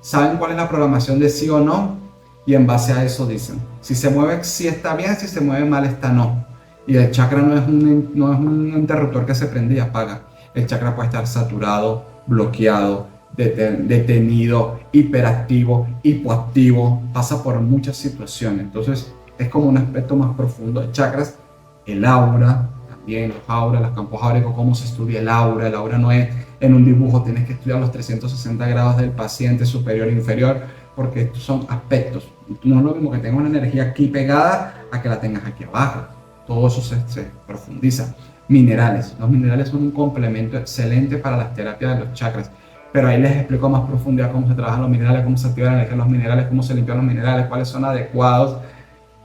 S1: saben cuál es la programación de sí o no, y en base a eso dicen, si se mueve sí está bien, si se mueve mal está no. Y el chakra no es un interruptor que se prende y apaga. El chakra puede estar saturado, bloqueado, detenido, hiperactivo, hipoactivo, pasa por muchas situaciones. Entonces es como un aspecto más profundo de chakras. El aura, también los auras, los campos áuricos, cómo se estudia el aura. El aura no es en un dibujo, tienes que estudiar los 360 grados del paciente, superior e inferior, porque estos son aspectos. No es lo mismo que tengas una energía aquí pegada a que la tengas aquí abajo. Todo eso se profundiza. Minerales. Los minerales son un complemento excelente para las terapias de los chakras. Pero ahí les explico a más profundidad cómo se trabajan los minerales, cómo se activa la energía de los minerales, cómo se limpian los minerales, cuáles son adecuados.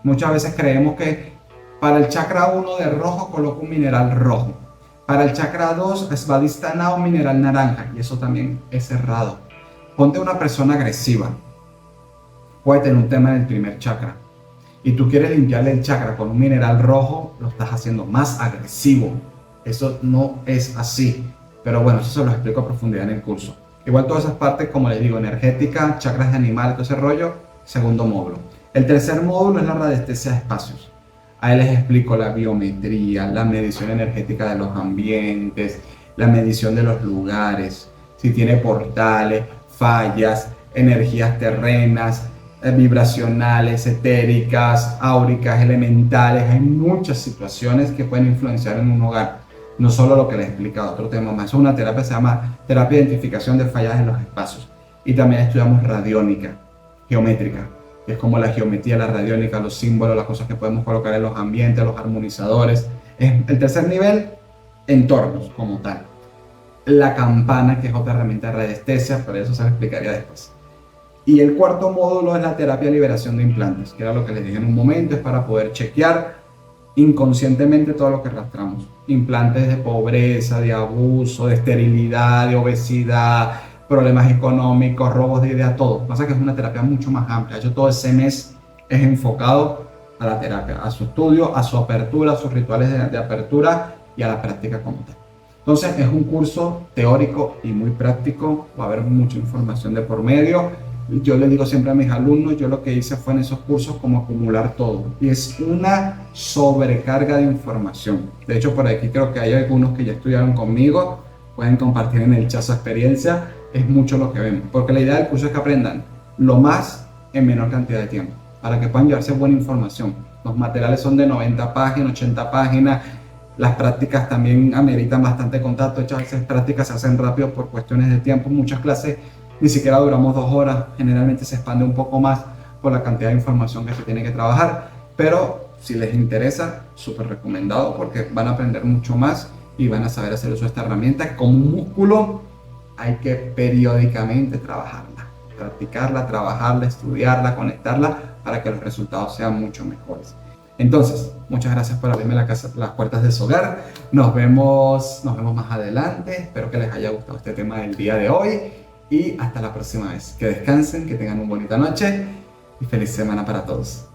S1: Muchas veces creemos que para el chakra 1 de rojo coloco un mineral rojo. Para el chakra 2 Svadhisthana un mineral naranja. Y eso también es errado. Ponte una persona agresiva. Puede tener un tema en el primer chakra. Y tú quieres limpiarle el chakra con un mineral rojo, lo estás haciendo más agresivo. Eso no es así. Pero bueno, eso se lo explico a profundidad en el curso. Igual todas esas partes, como les digo, energética, chakras de animales, todo ese rollo, segundo módulo. El tercer módulo es la radiestesia de espacios. Ahí les explico la biometría, la medición energética de los ambientes, la medición de los lugares, si tiene portales, fallas, energías terrenas, vibracionales, etéricas, áuricas, elementales. Hay muchas situaciones que pueden influenciar en un hogar. No solo lo que les he explicado, otro tema más. Es una terapia que se llama terapia de identificación de fallas en los espacios. Y también estudiamos radiónica, geométrica, que es como la geometría, la radiónica, los símbolos, las cosas que podemos colocar en los ambientes, los armonizadores. El tercer nivel, entornos como tal. La campana, que es otra herramienta de radiestesia, pero eso se lo explicaría después. Y el cuarto módulo es la terapia de liberación de implantes, que era lo que les dije en un momento, es para poder chequear inconscientemente todo lo que arrastramos. Implantes de pobreza, de abuso, de esterilidad, de obesidad, problemas económicos, robos de ideas, todo. Lo que pasa es que es una terapia mucho más amplia. Yo todo ese mes es enfocado a la terapia, a su estudio, a su apertura, a sus rituales de apertura y a la práctica como tal. Entonces es un curso teórico y muy práctico, va a haber mucha información de por medio. Yo le digo siempre a mis alumnos, yo lo que hice fue en esos cursos como acumular todo. Y es una sobrecarga de información. De hecho, por aquí creo que hay algunos que ya estudiaron conmigo, pueden compartir en el chat su experiencia. Es mucho lo que vemos, porque la idea del curso es que aprendan lo más en menor cantidad de tiempo, para que puedan llevarse buena información. Los materiales son de 90 páginas, 80 páginas. Las prácticas también ameritan bastante contacto. Muchas veces prácticas se hacen rápido por cuestiones de tiempo. Muchas clases ni siquiera duramos 2 horas, generalmente se expande un poco más por la cantidad de información que se tiene que trabajar, pero si les interesa, súper recomendado porque van a aprender mucho más y van a saber hacer uso de esta herramienta. Como un músculo hay que periódicamente trabajarla, practicarla, trabajarla, estudiarla, conectarla para que los resultados sean mucho mejores. Entonces, muchas gracias por abrirme las puertas de su hogar. Nos vemos más adelante. Espero que les haya gustado este tema del día de hoy. Y hasta la próxima vez. Que descansen, que tengan una bonita noche y feliz semana para todos.